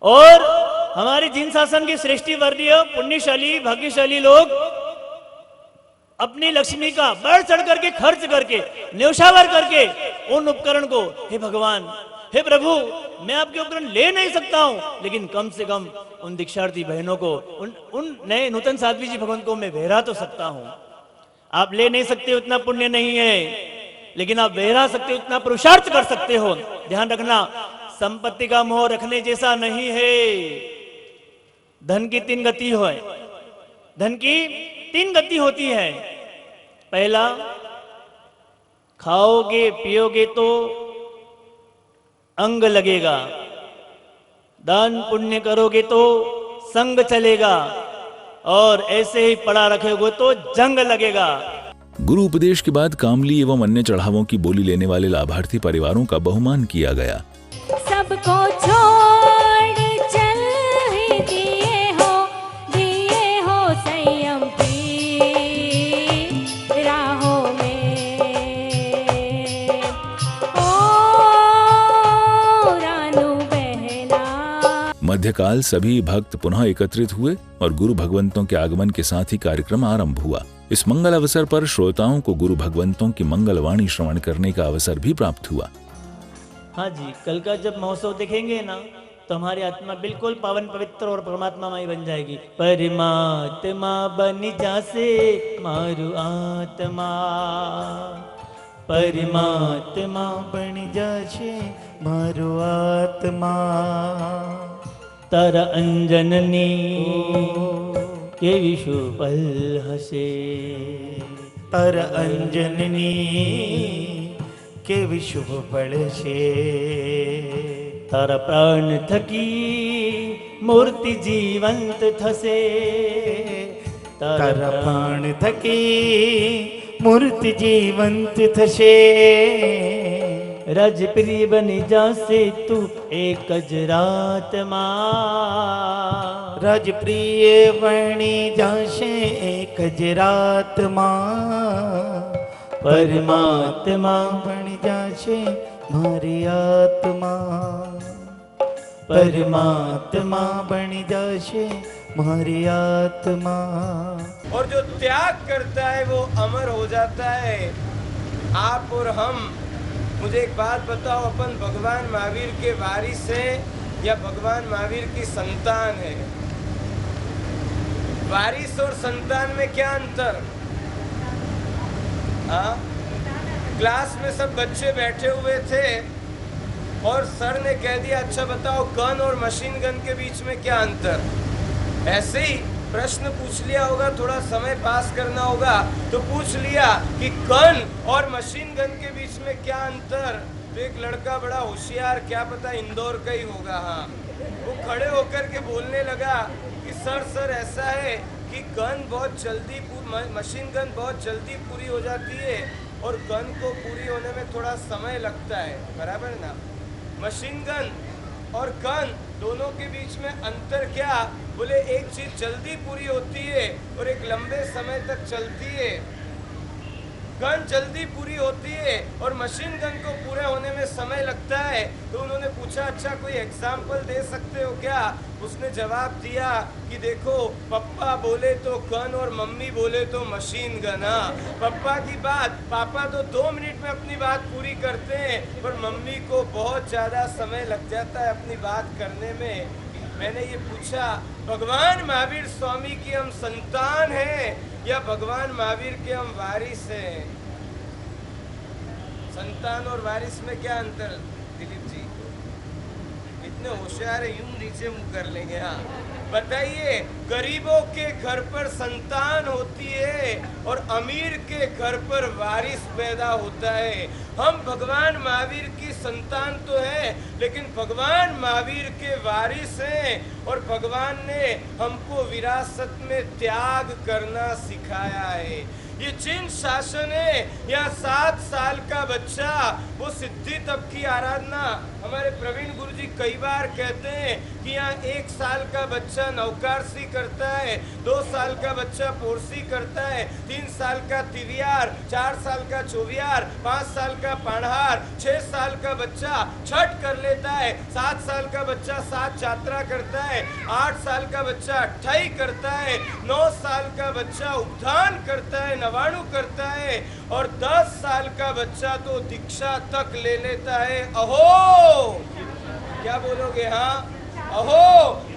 Speaker 12: और हमारे जिन शासन के श्रेष्ठी वर्णीय पुण्यशाली भाग्यशाली लोग अपनी लक्ष्मी का बढ़ चढ़ करके खर्च करके, न्यौछावर करके उन उपकरण को, हे भगवान, हे प्रभु, मैं आपके उपकरण ले नहीं सकता हूं, लेकिन कम से कम उन दीक्षार्थी बहनों को, उन नए नूतन साध्वी जी भगवान को मैं बहरा तो सकता हूं। आप ले नहीं सकते, उतना पुण्य नहीं है, लेकिन आप बहरा सकते, उतना पुरुषार्थ कर सकते हो। ध्यान रखना, संपत्ति का मोह रखने जैसा नहीं है। धन की 3 गति है। धन की 3 गति होती है। पहला, खाओगे पियोगे तो अंग लगेगा, दान पुण्य करोगे तो संग चलेगा, और ऐसे ही पड़ा रखोगे तो जंग लगेगा।
Speaker 1: गुरु उपदेश के बाद कामली एवं अन्य चढ़ावों की बोली लेने वाले लाभार्थी परिवारों का बहुमान किया गया।
Speaker 11: सबको छोड़ चल ही दिए हो संयम की
Speaker 1: मध्यकाल सभी भक्त पुनः एकत्रित हुए और गुरु भगवंतों के आगमन के साथ ही कार्यक्रम आरंभ हुआ। इस मंगल अवसर पर श्रोताओं को गुरु भगवंतों की मंगलवाणी श्रवण करने का अवसर भी प्राप्त हुआ।
Speaker 12: हाँ जी, कल का जब महोत्सव देखेंगे ना तो हमारी आत्मा बिल्कुल पावन पवित्र और परमात्मामय बन जाएगी। परमात्मा बन जासे मारू आत्मा, परमात्मा बन जासे मारू आत्मा, तारा अंजननी के विशु पल हसे, तारा अंजननी के विशुभ पल से, तारा प्राण थकी मूर्ति जीवंत थसे, तारा प्राण थकी मूर्ति जीवंत थसे, राजप्रिय बनी जासे तू एक रात्मा, राजप्रिय बनी जासे एक रात्मा, परमात्मा बन जासे मारी आत्मा, परमात्मा बन जासे मारी आत्मा।
Speaker 2: और जो त्याग करता है वो अमर हो जाता है। आप और हम, मुझे एक बात बताओ, अपन भगवान महावीर के वारिस हैं या भगवान महावीर की संतान है? वारिस और संतान में क्या अंतर? हाँ, क्लास में सब बच्चे बैठे हुए थे और सर ने कह दिया अच्छा बताओ गन और मशीन गन के बीच में क्या अंतर? ऐसे ही प्रश्न पूछ लिया होगा, थोड़ा समय पास करना होगा तो पूछ लिया कि गन और मशीन गन के बीच में क्या अंतर? तो एक लड़का बड़ा होशियार, क्या पता इंदौर का ही होगा, हाँ, वो खड़े होकर के बोलने लगा कि सर ऐसा है कि गन बहुत जल्दी, मशीन गन बहुत जल्दी पूरी हो जाती है और गन को पूरी होने में थोड़ा समय लगता है, बराबर ना? मशीन गन और गन दोनों के बीच में अंतर क्या? बोले एक चीज जल्दी पूरी होती है और एक लंबे समय तक चलती है। गन जल्दी पूरी होती है और मशीन गन को पूरे होने में समय लगता है। तो उन्होंने पूछा अच्छा कोई एग्जाम्पल दे सकते हो क्या? उसने जवाब दिया कि देखो पप्पा बोले तो गन और मम्मी बोले तो मशीन गन। हाँ, पप्पा की बात, पापा तो 2 मिनट में अपनी बात पूरी करते हैं पर मम्मी को बहुत ज़्यादा समय लग जाता है अपनी बात करने में। मैंने ये पूछा भगवान महावीर स्वामी की हम संतान हैं या भगवान महावीर के हम वारिस हैं? संतान और वारिस में क्या अंतर दिलीप जी? इतने होशियार है, यूं नीचे मुंह कर लेंगे। हाँ बताइए, गरीबों के घर पर संतान होती है और अमीर के घर पर वारिस पैदा होता है। हम भगवान महावीर की संतान तो है लेकिन भगवान महावीर के वारिस हैं और भगवान ने हमको विरासत में त्याग करना सिखाया है। ये जिन शासन है, यहाँ 7 साल का बच्चा वो सिद्धि तप की आराधना, हमारे प्रवीण गुरु जी कई बार कहते हैं कि यहाँ 1 साल का बच्चा नौकारसी करता है, 2 साल का बच्चा पोरसी करता है, 3 साल का तिवियार, 4 साल का चौवियार, 5 साल का पाणहार, 6 साल का बच्चा छठ कर लेता है, 7 साल का बच्चा 7 यात्रा करता है, 8 साल का बच्चा अट्ठाई करता है, 9 साल का बच्चा उपधान करता है, नवाणु करता है और 10 साल का बच्चा तो दीक्षा तक ले लेता है। अहो क्या बोलोगे? हाँ अहो,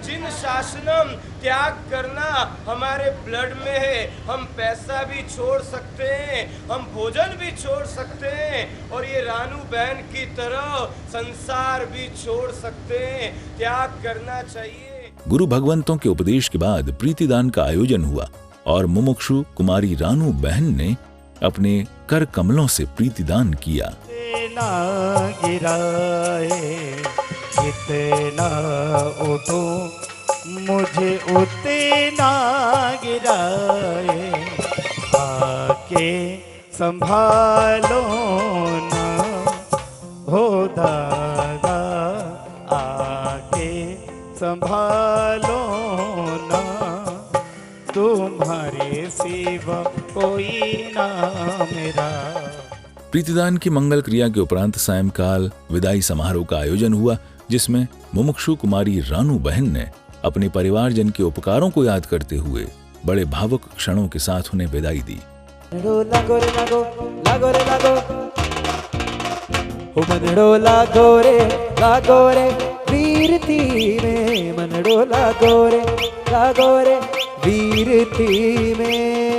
Speaker 2: जिन शासनम त्याग करना हमारे ब्लड में है। हम पैसा भी छोड़ सकते हैं, हम भोजन भी छोड़ सकते हैं और ये रानू बहन की तरह संसार भी छोड़ सकते हैं। त्याग करना चाहिए।
Speaker 1: गुरु भगवंतों के उपदेश के बाद प्रीतिदान का आयोजन हुआ और मुमुक्षु कुमारी रानू बहन ने अपने कर कमलों से प्रीतिदान किया।
Speaker 10: इतना उठो मुझे उतना गिराए, आके संभालो ना हो दादा, आके संभालो ना, तुम्हारे सिवा कोई ना मेरा।
Speaker 1: प्रीतिदान की मंगल क्रिया के उपरांत सायंकाल विदाई समारोह का आयोजन हुआ जिसमें मुमुक्षु कुमारी रानू बहन ने अपने परिवारजन के उपकारों को याद करते हुए बड़े भावुक क्षणों के साथ उन्हें विदाई दी।
Speaker 10: लागो रे लागो, लागो रे लागो, हो मनड़ो लागो रे वीरती में, मनड़ो लागो रे वीरती में।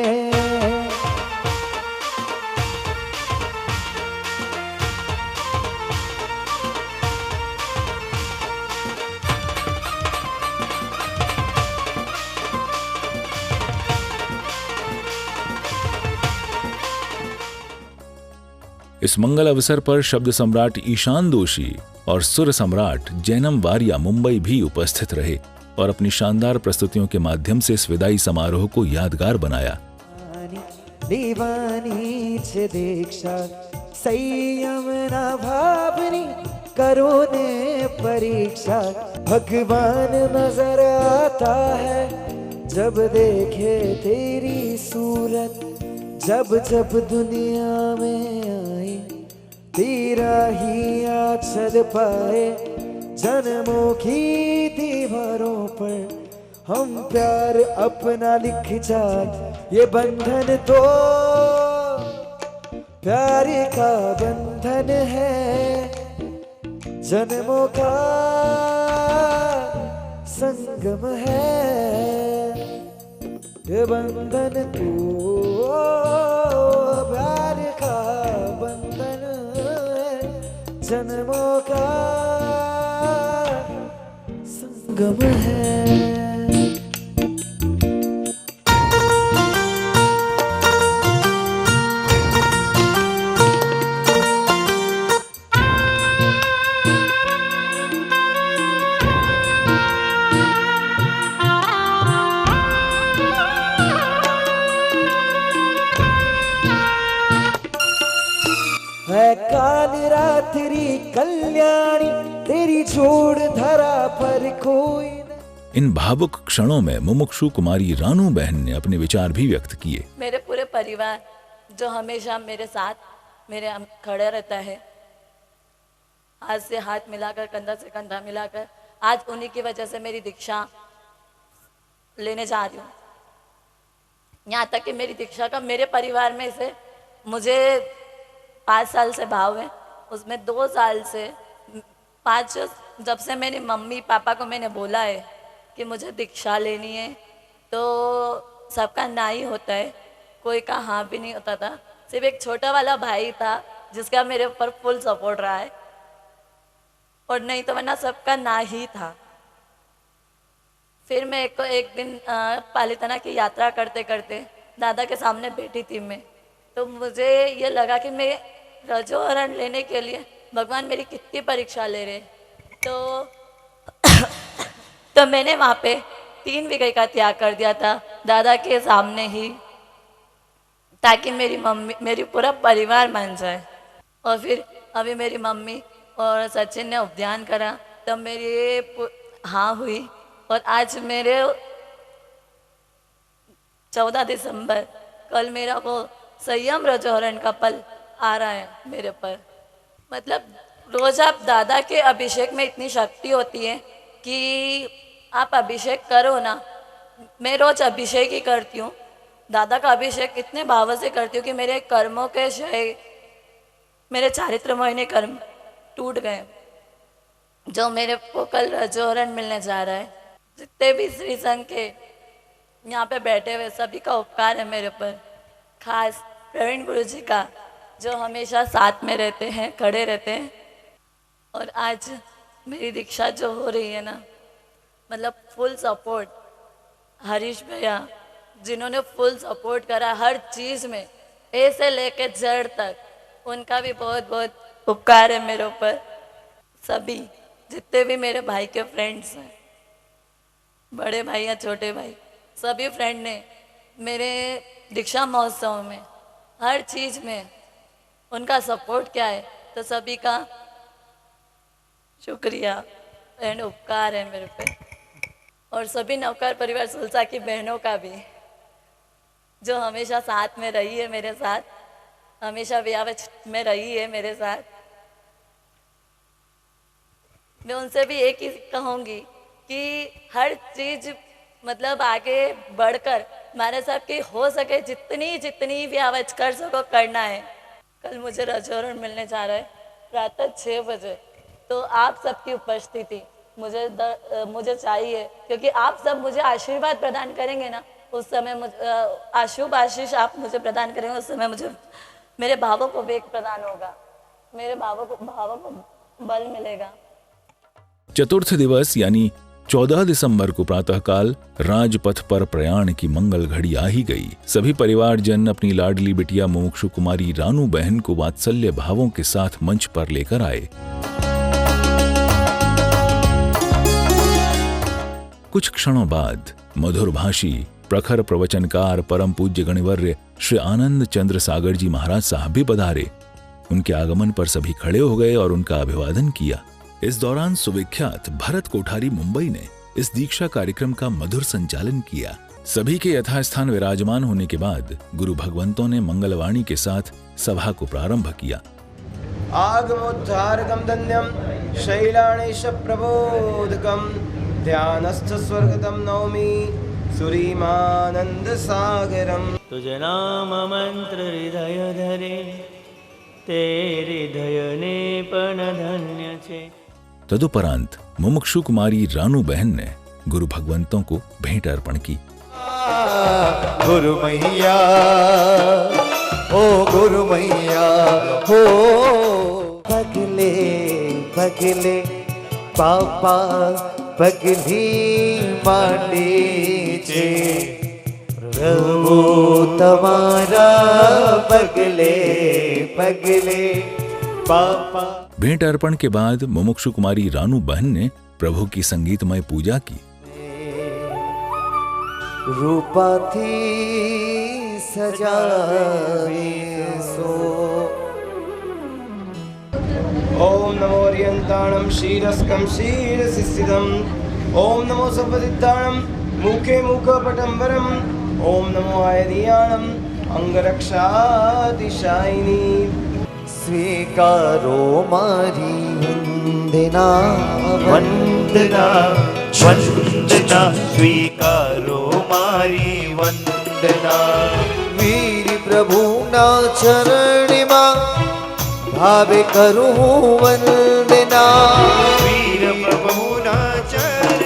Speaker 1: इस मंगल अवसर पर शब्द सम्राट ईशान दोषी और सुर सम्राट जैनम वारिया मुंबई भी उपस्थित रहे और अपनी शानदार प्रस्तुतियों के माध्यम से इस विदाई समारोह को यादगार बनाया।
Speaker 10: दीवानी छे दीक्षा संयम ना भावनी करो ने परीक्षा, भगवान नजर आता है जब देखे तेरी सूरत, जब जब दुनिया में आई तेरा ही आंचल पाए, जन्मों की दीवारों पर हम प्यार अपना लिख जाए, ये बंधन तो प्यार का बंधन है, जन्मों का संगम है, ये बंधन तो प्यार का बंधन है, जन्मों का संगम है। काल रात्रि कल्याणी तेरी जोड़ धरा पर कोई।
Speaker 1: इन भावुक क्षणों में मुमुक्षु कुमारी रानू बहन ने अपने विचार भी व्यक्त किए।
Speaker 13: मेरे पूरे परिवार जो हमेशा मेरे साथ मेरे खड़े रहता है, हाथ से हाथ मिलाकर, कंधा से कंधा मिलाकर, आज उन्हीं की वजह से मेरी दीक्षा लेने जा रही हूँ। यहाँ तक कि मेरी दीक्षा का मेरे परिवार में से मुझे 5 साल से भाव है, उसमें 2 साल से 5 जब से मेरी मम्मी पापा को मैंने बोला है कि मुझे दीक्षा लेनी है, तो सबका ना ही होता है, कोई का हाँ भी नहीं होता था। सिर्फ एक छोटा वाला भाई था जिसका मेरे ऊपर फुल सपोर्ट रहा है, और नहीं तो वरना सबका ना ही था। फिर मैं एक दिन पालीताना की यात्रा करते करते दादा के सामने बैठी थी मैं, तो मुझे ये लगा कि मैं रजोहरण लेने के लिए भगवान मेरी कितनी परीक्षा ले रहे। तो मैंने वहाँ पे 3 विघई का त्याग कर दिया था दादा के सामने ही, ताकि मेरी मम्मी मेरी पूरा परिवार मान जाए। और फिर अभी मेरी मम्मी और सचिन ने उपध्यान करा, तब मेरी हाँ हुई। और आज मेरे 14 दिसंबर कल मेरा वो संयम रजोहरण का पल आ रहा है मेरे पर। मतलब रोज आप दादा के अभिषेक में इतनी शक्ति होती है कि आप अभिषेक करो ना। मैं रोज अभिषेक ही करती हूँ, दादा का अभिषेक इतने भाव से करती हूँ कि मेरे कर्मों के क्षय, मेरे चारित्र मोहिनी कर्म टूट गए, जो मेरे को कल रजोहरण मिलने जा रहा है। जितने भी श्री संघ के यहाँ पे बैठे हुए सभी का उपकार है मेरे पर, खास प्रवीण गुरु जी का जो हमेशा साथ में रहते हैं, खड़े रहते हैं। और आज मेरी दीक्षा जो हो रही है ना, मतलब फुल सपोर्ट हरीश भैया जिन्होंने फुल सपोर्ट करा हर चीज़ में, ए से लेके जड़ तक, उनका भी बहुत बहुत उपकार है मेरे ऊपर। सभी जितने भी मेरे भाई के फ्रेंड्स हैं, बड़े भाई या छोटे भाई, सभी फ्रेंड ने मेरे दीक्षा महोत्सव में हर चीज़ में उनका सपोर्ट क्या है, तो सभी का शुक्रिया एंड उपकार है मेरे पे। और सभी नवकार परिवार सुलसा की बहनों का भी, जो हमेशा साथ में रही है मेरे साथ, हमेशा व्यावच में रही है मेरे साथ। मैं उनसे भी एक ही कहूँगी कि हर चीज मतलब आगे बढ़कर हमारे साथ की हो सके जितनी भी आवाज कर सको करना है। कल मुझे रजोहरण मिलने जा रहा है प्रातः 6 बजे, तो आप सबकी उपस्थिति मुझे चाहिए, क्योंकि आप सब मुझे आशीर्वाद प्रदान करेंगे ना, उस समय शुभ आशीष आप मुझे प्रदान करेंगे, उस समय मुझे मेरे भावों को वेग प्रदान होगा, मेरे भावों को बल मिलेगा।
Speaker 1: चतुर्थ दिवस यानी 14 दिसंबर को प्रातःकाल राजपथ पर प्रयाण की मंगल घड़ी आ ही गई। सभी परिवारजन अपनी लाडली बिटिया मुमुक्षु कुमारी रानू बहन को वात्सल्य भावों के साथ मंच पर लेकर आए। कुछ क्षणों बाद मधुरभाषी प्रखर प्रवचनकार परम पूज्य गणिवर्य श्री आनंद चंद्र सागर जी महाराज साहब भी पधारे। उनके आगमन पर सभी खड़े हो गए और उनका अभिवादन किया। इस दौरान सुविख्यात भरत कोठारी मुंबई ने इस दीक्षा कार्यक्रम का मधुर संचालन किया। सभी के यथास्थान विराजमान होने के बाद गुरु भगवंतों ने मंगलवाणी के साथ सभा को प्रारंभ किया।
Speaker 2: आगमोद्धारकं धन्यं शैलाणेश प्रबोधकं ध्यानस्थ स्वर्गदं नौमि सुरीमानंद सागरम।
Speaker 12: तुझे नाम मंत्र हृदय धरे तेरे हृदय ने पण धन्य छे।
Speaker 1: तदुपरांत मुमुक्षु कुमारी रानू बहन ने गुरु भगवंतों को भेंट अर्पण की।
Speaker 10: गुरु मैया ओ गुरु मैया हो पगले पगले पापा पगली मांडे छे प्रभु तमारा पगले पगले पापा।
Speaker 1: भेंट अर्पण के बाद मुमुक्षु कुमारी रानू बहन ने प्रभु की संगीतमय पूजा की।
Speaker 10: रूपा थी सजावे सो।
Speaker 2: ओम नमो ओरियंताणम शीरस्कम शीरसिद्धम। ओम नमो सर्वसिद्धाणम मुखे मुखपटंबरम। ओम नमो आयरियाणम अंगरक्षादिशायिनी।
Speaker 10: स्वीकारो मारी वंदना वंदना वंदना स्वीकारो मारी वंदना। वीर प्रभु ना चरण में भावे करूं वंदना। वीर प्रभु ना चरण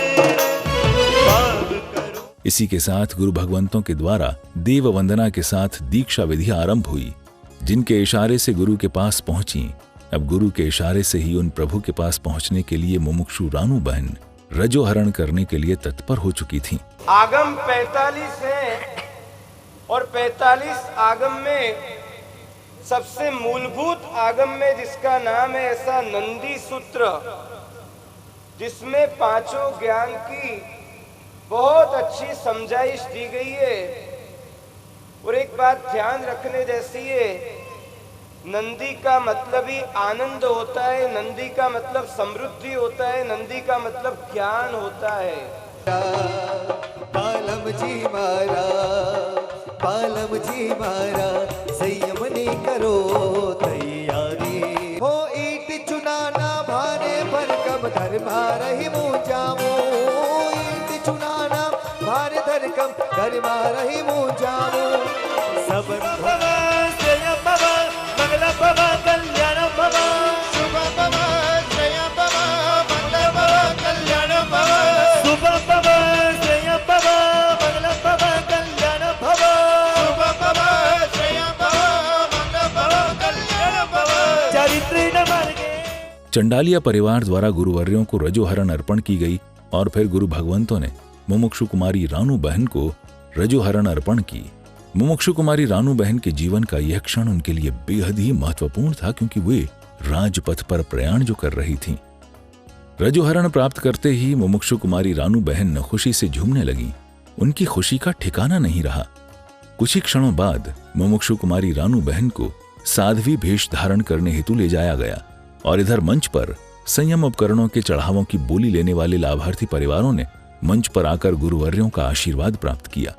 Speaker 10: भावे करूं।
Speaker 1: इसी के साथ गुरु भगवंतों के द्वारा देव वंदना के साथ दीक्षा विधि आरंभ हुई। जिनके इशारे से गुरु के पास पहुंची, अब गुरु के इशारे से ही उन प्रभु के पास पहुंचने के लिए मुमुक्षु रानू बहन रजोहरण करने के लिए तत्पर हो चुकी थी।
Speaker 2: आगम 45 है और 45 आगम में सबसे मूलभूत आगम में जिसका नाम है ऐसा नंदी सूत्र, जिसमें पांचों ज्ञान की बहुत अच्छी समझाइश दी गई है। और एक बात ध्यान रखने जैसी है, नंदी का मतलब ही आनंद होता है, नंदी का मतलब समृद्धि होता है, नंदी का मतलब ज्ञान होता है।
Speaker 10: पालम जी मारा संयम ने करो तैयारी। हो ईट चुनाना भारे पर कम धर्मा रही मुझामो। ईट चुनाना भारे धर कम धर्मा रही मुझामो। सब मंगल भवा कल्याण भवा शुभ भवा जय भवा मंगल भवा कल्याण भवा शुभ भवा जय भवा मंगल भवा कल्याण भवा शुभ भवा जय भवा मंगल भवा कल्याण भवा। चरित्र न मार्गे।
Speaker 1: चंडालिया परिवार द्वारा गुरुवर्यों को रजोहरण अर्पण की गई और फिर गुरु भगवंतों ने मुमुक्षु कुमारी रानू बहन को रजोहरण अर्पण की। मुमुक्षु कुमारी रानू बहन के जीवन का यह क्षण उनके लिए बेहद ही महत्वपूर्ण था, क्योंकि वे राजपथ पर प्रयाण जो कर रही थीं। रजोहरण प्राप्त करते ही मुमुक्षु कुमारी रानू बहन खुशी से झूमने लगी। उनकी खुशी का ठिकाना नहीं रहा। कुछ ही क्षणों बाद मुमुक्षु कुमारी रानू बहन को साध्वी भेष धारण करने हेतु ले जाया गया और इधर मंच पर संयम उपकरणों के चढ़ावों की बोली लेने वाले लाभार्थी परिवारों ने मंच पर आकर गुरुवर्यों का आशीर्वाद प्राप्त किया।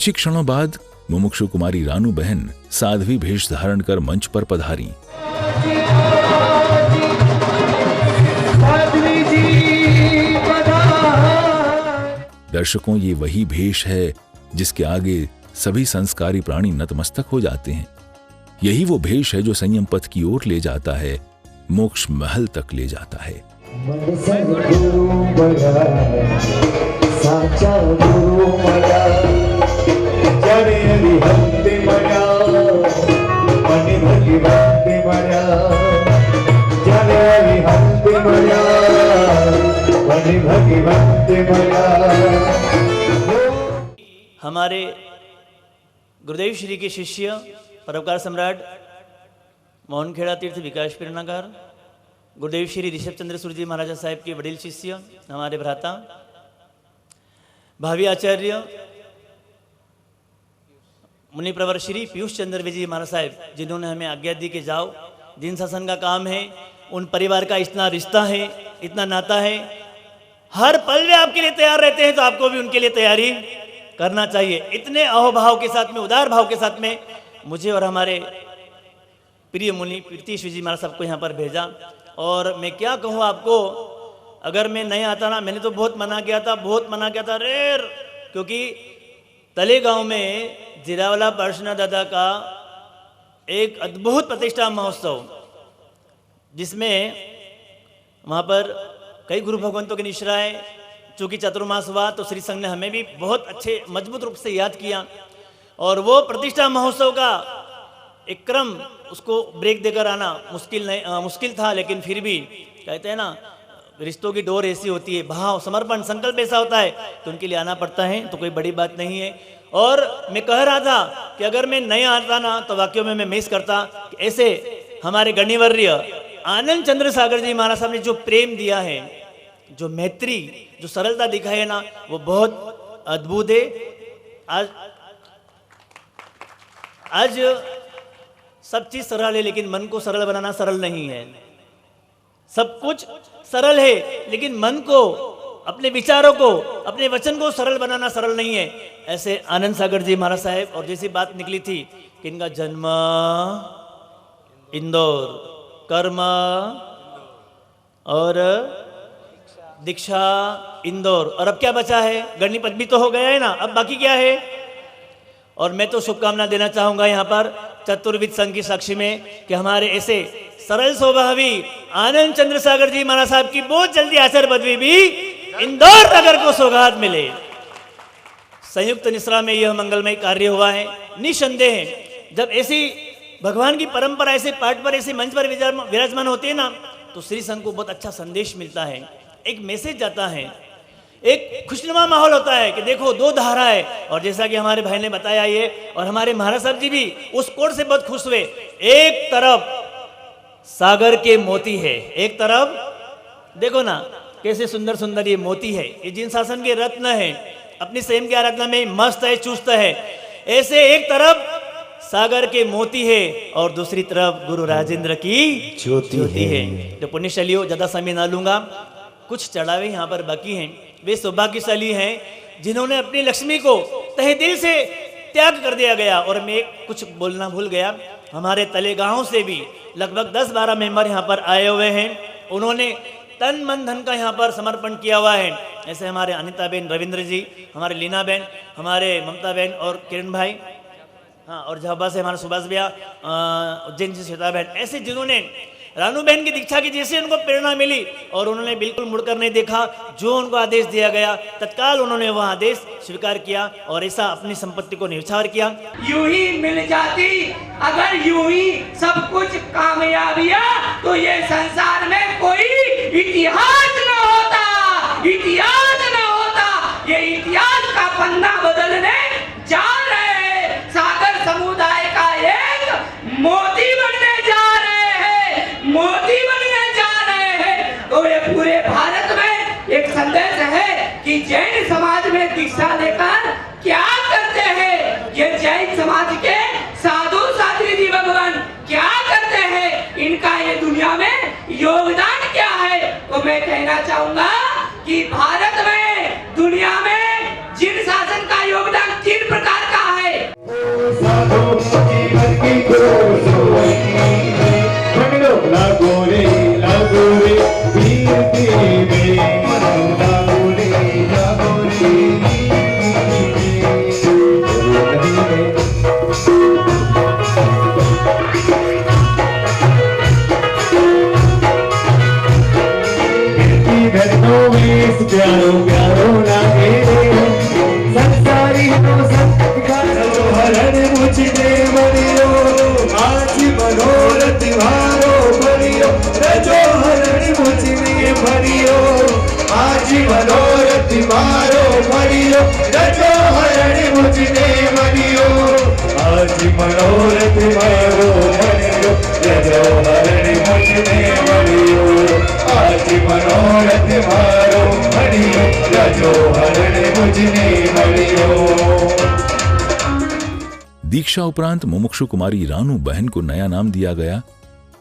Speaker 1: कुछ ही क्षणों बाद मुमुक्षु कुमारी रानू बहन साध्वी भेष धारण कर मंच पर पधारी। दर्शकों, ये वही भेष है जिसके आगे सभी संस्कारी प्राणी नतमस्तक हो जाते हैं। यही वो भेष है जो संयम पथ की ओर ले जाता है, मोक्ष महल तक ले जाता है।
Speaker 12: हमारे गुरुदेव श्री के शिष्य परोपकार सम्राट मोहनखेड़ा तीर्थ विकास प्रेरणागार गुरुदेव श्री ऋषभ चंद्र सूर्य जी महाराजा साहेब के वडील शिष्य हमारे भ्राता भावी आचार्य मुनि प्रवर श्री पीयूष चंद्र विजय महाराज साहेब, जिन्होंने हमें आज्ञा दी कि जाओ, जिन शासन का काम है, उन परिवार का इतना रिश्ता है, इतना नाता है, हर पल वे आपके लिए तैयार रहते हैं, तो आपको भी उनके लिए तैयारी करना चाहिए। इतने अहोभाव के साथ में, उदार भाव के साथ में मुझे और हमारे प्रिय मुनि प्रीतीश जी महाराज साहब को यहाँ पर भेजा। और मैं क्या कहूँ आपको, अगर मैं नहीं आता ना, मैंने तो बहुत मना किया था रेर, क्योंकि तलेगांव में जीरावाला पार्श्वनाथ दादा का एक अद्भुत प्रतिष्ठा महोत्सव, जिसमें वहाँ पर कई गुरु भगवंतों के निश्राय, चूँकि चतुर्मास हुआ तो श्री संघ ने हमें भी बहुत अच्छे मजबूत रूप से याद किया। और वो प्रतिष्ठा महोत्सव का एक क्रम, उसको ब्रेक देकर आना मुश्किल था, लेकिन फिर भी कहते हैं ना, रिश्तों की डोर ऐसी होती है, भाव, समर्पण, संकल्प ऐसा होता है, तो उनके लिए आना पड़ता है, तो कोई बड़ी बात नहीं है। और मैं कह रहा था कि अगर मैं नहीं आता ना, तो वाक्यों में मैं मिस करता कि ऐसे हमारे गणिवर्य आनंद चंद्र सागर जी महाराज साहब ने जो प्रेम दिया है, जो मैत्री, जो सरलता दिखाई है ना, वो बहुत अद्भुत है। आज सब चीज सरल है, लेकिन मन को सरल बनाना सरल नहीं है। सब कुछ सरल है, लेकिन मन को, अपने विचारों को, अपने वचन को सरल बनाना सरल नहीं है। ऐसे आनंद सागर जी महाराज साहेब, और जैसी बात निकली थी कि इनका जन्म इंदौर, कर्म और दीक्षा इंदौर, और अब क्या बचा है, गणिपत भी तो हो गया है ना, अब बाकी क्या है। और मैं तो शुभकामना देना चाहूंगा यहाँ पर चतुर्विद संघ की साक्षी में कि हमारे ऐसे सरल स्वभावी आनंद चंद्र सागर जी महाराज साहब की बहुत जल्दी आचार्य पदवी भी इंदौर नगर को सौगात मिले। संयुक्त निश्रा में यह मंगलमय कार्य हुआ है। निसंदेह जब ऐसी भगवान की परंपरा ऐसे पाठ पर, ऐसे मंच पर विराजमान होती है ना, तो श्री संघ को बहुत अच्छा संदेश मिलता है, एक मैसेज जाता है, एक खुशनुमा माहौल होता है कि देखो दो धारा है। और जैसा कि हमारे भाई ने बताया ये, और हमारे महाराज साहब जी भी उस कोट से बहुत खुश हुए। एक तरफ सागर के मोती है, एक तरफ देखो ना कैसे सुंदर सुंदर ये मोती है, ये जिन शासन के रत्न है, अपनी संयम की आराधना में मस्त है, चुस्त है। ऐसे एक तरफ सागर के मोती है और दूसरी तरफ गुरु राजेंद्र की ज्योति है। तो पुण्यशालियों, ज्यादा समय ना लूंगा, कुछ चढ़ावे यहाँ पर बाकी हैं। वे सौभाग्यशाली हैं जिन्होंने अपनी लक्ष्मी को तहे दिल से त्याग कर दिया गया। और मैं कुछ बोलना भूल गया, हमारे तलेगांव से भी लगभग 10-12 मेंबर यहाँ पर आए हुए हैं। उन्होंने तन मन धन का यहाँ पर समर्पण किया हुआ है। ऐसे हमारे अनिता बहन, रविंद्र जी, हमारे लीना बहन, हमारे ममता बहन और किरण भाई, हाँ, और झाबा से हमारे सुभाष भैया, उज्जैन से श्वेता बहन, ऐसे जिन्होंने रानू बहन की दीक्षा की जैसे उनको प्रेरणा मिली और उन्होंने बिल्कुल मुड़कर नहीं देखा, जो उनको आदेश दिया गया तत्काल उन्होंने वह आदेश स्वीकार किया और ऐसा अपनी संपत्ति को न्यौछावर किया।
Speaker 5: यूं ही मिल जाती अगर यूं ही सब कुछ कामयाबियां, तो ये संसार में कोई इतिहास न होता, इतिहास न होता। ये इतिहास का पन्ना बदलने जा रहे हैं। सागर समुदाय का एक मोती बनने जा रहे हैं, मोती बनने जा रहे हैं। तो ये पूरे भारत में एक संदेश है कि जैन समाज में दीक्षा लेकर क्या करते हैं, ये जैन समाज के साधु साध्वी जी भगवान क्या करते हैं, इनका ये दुनिया में योगदान क्या है। तो मैं कहना चाहूंगा कि भारत में, दुनिया में जिन शासन का योगदान
Speaker 10: तुम्हारो भरियो रजो हरणी मुझने भरियो आज मनोरथ मारो भरियो रजो हरणी मुझने भरियो आज मनोरथ मारो भरियो रजो हरणी मुझने भरियो आज मनोरथ मारो भरियो रजो हरणी मुझने भरियो।
Speaker 1: दीक्षा उपरांत मुमुक्षु कुमारी रानू बहन को नया नाम दिया गया।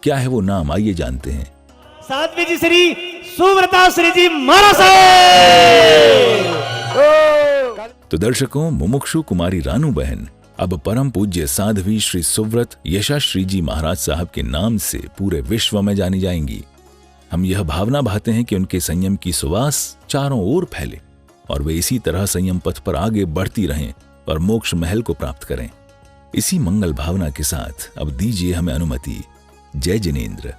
Speaker 1: क्या है वो नाम, आइए जानते हैं।
Speaker 12: साध्वी जी श्री सुव्रता श्री जी महाराज।
Speaker 1: तो दर्शकों, मुमुक्षु कुमारी रानू बहन अब परम पूज्य साध्वी श्री सुव्रत यशाश्री जी महाराज साहब के नाम से पूरे विश्व में जानी जाएंगी। हम यह भावना भाते हैं कि उनके संयम की सुवास चारों ओर फैले और वे इसी तरह संयम पथ पर आगे बढ़ती रहें और मोक्ष महल को प्राप्त करें। इसी मंगल भावना के साथ अब दीजिए हमें अनुमति। जय जिनेंद्र।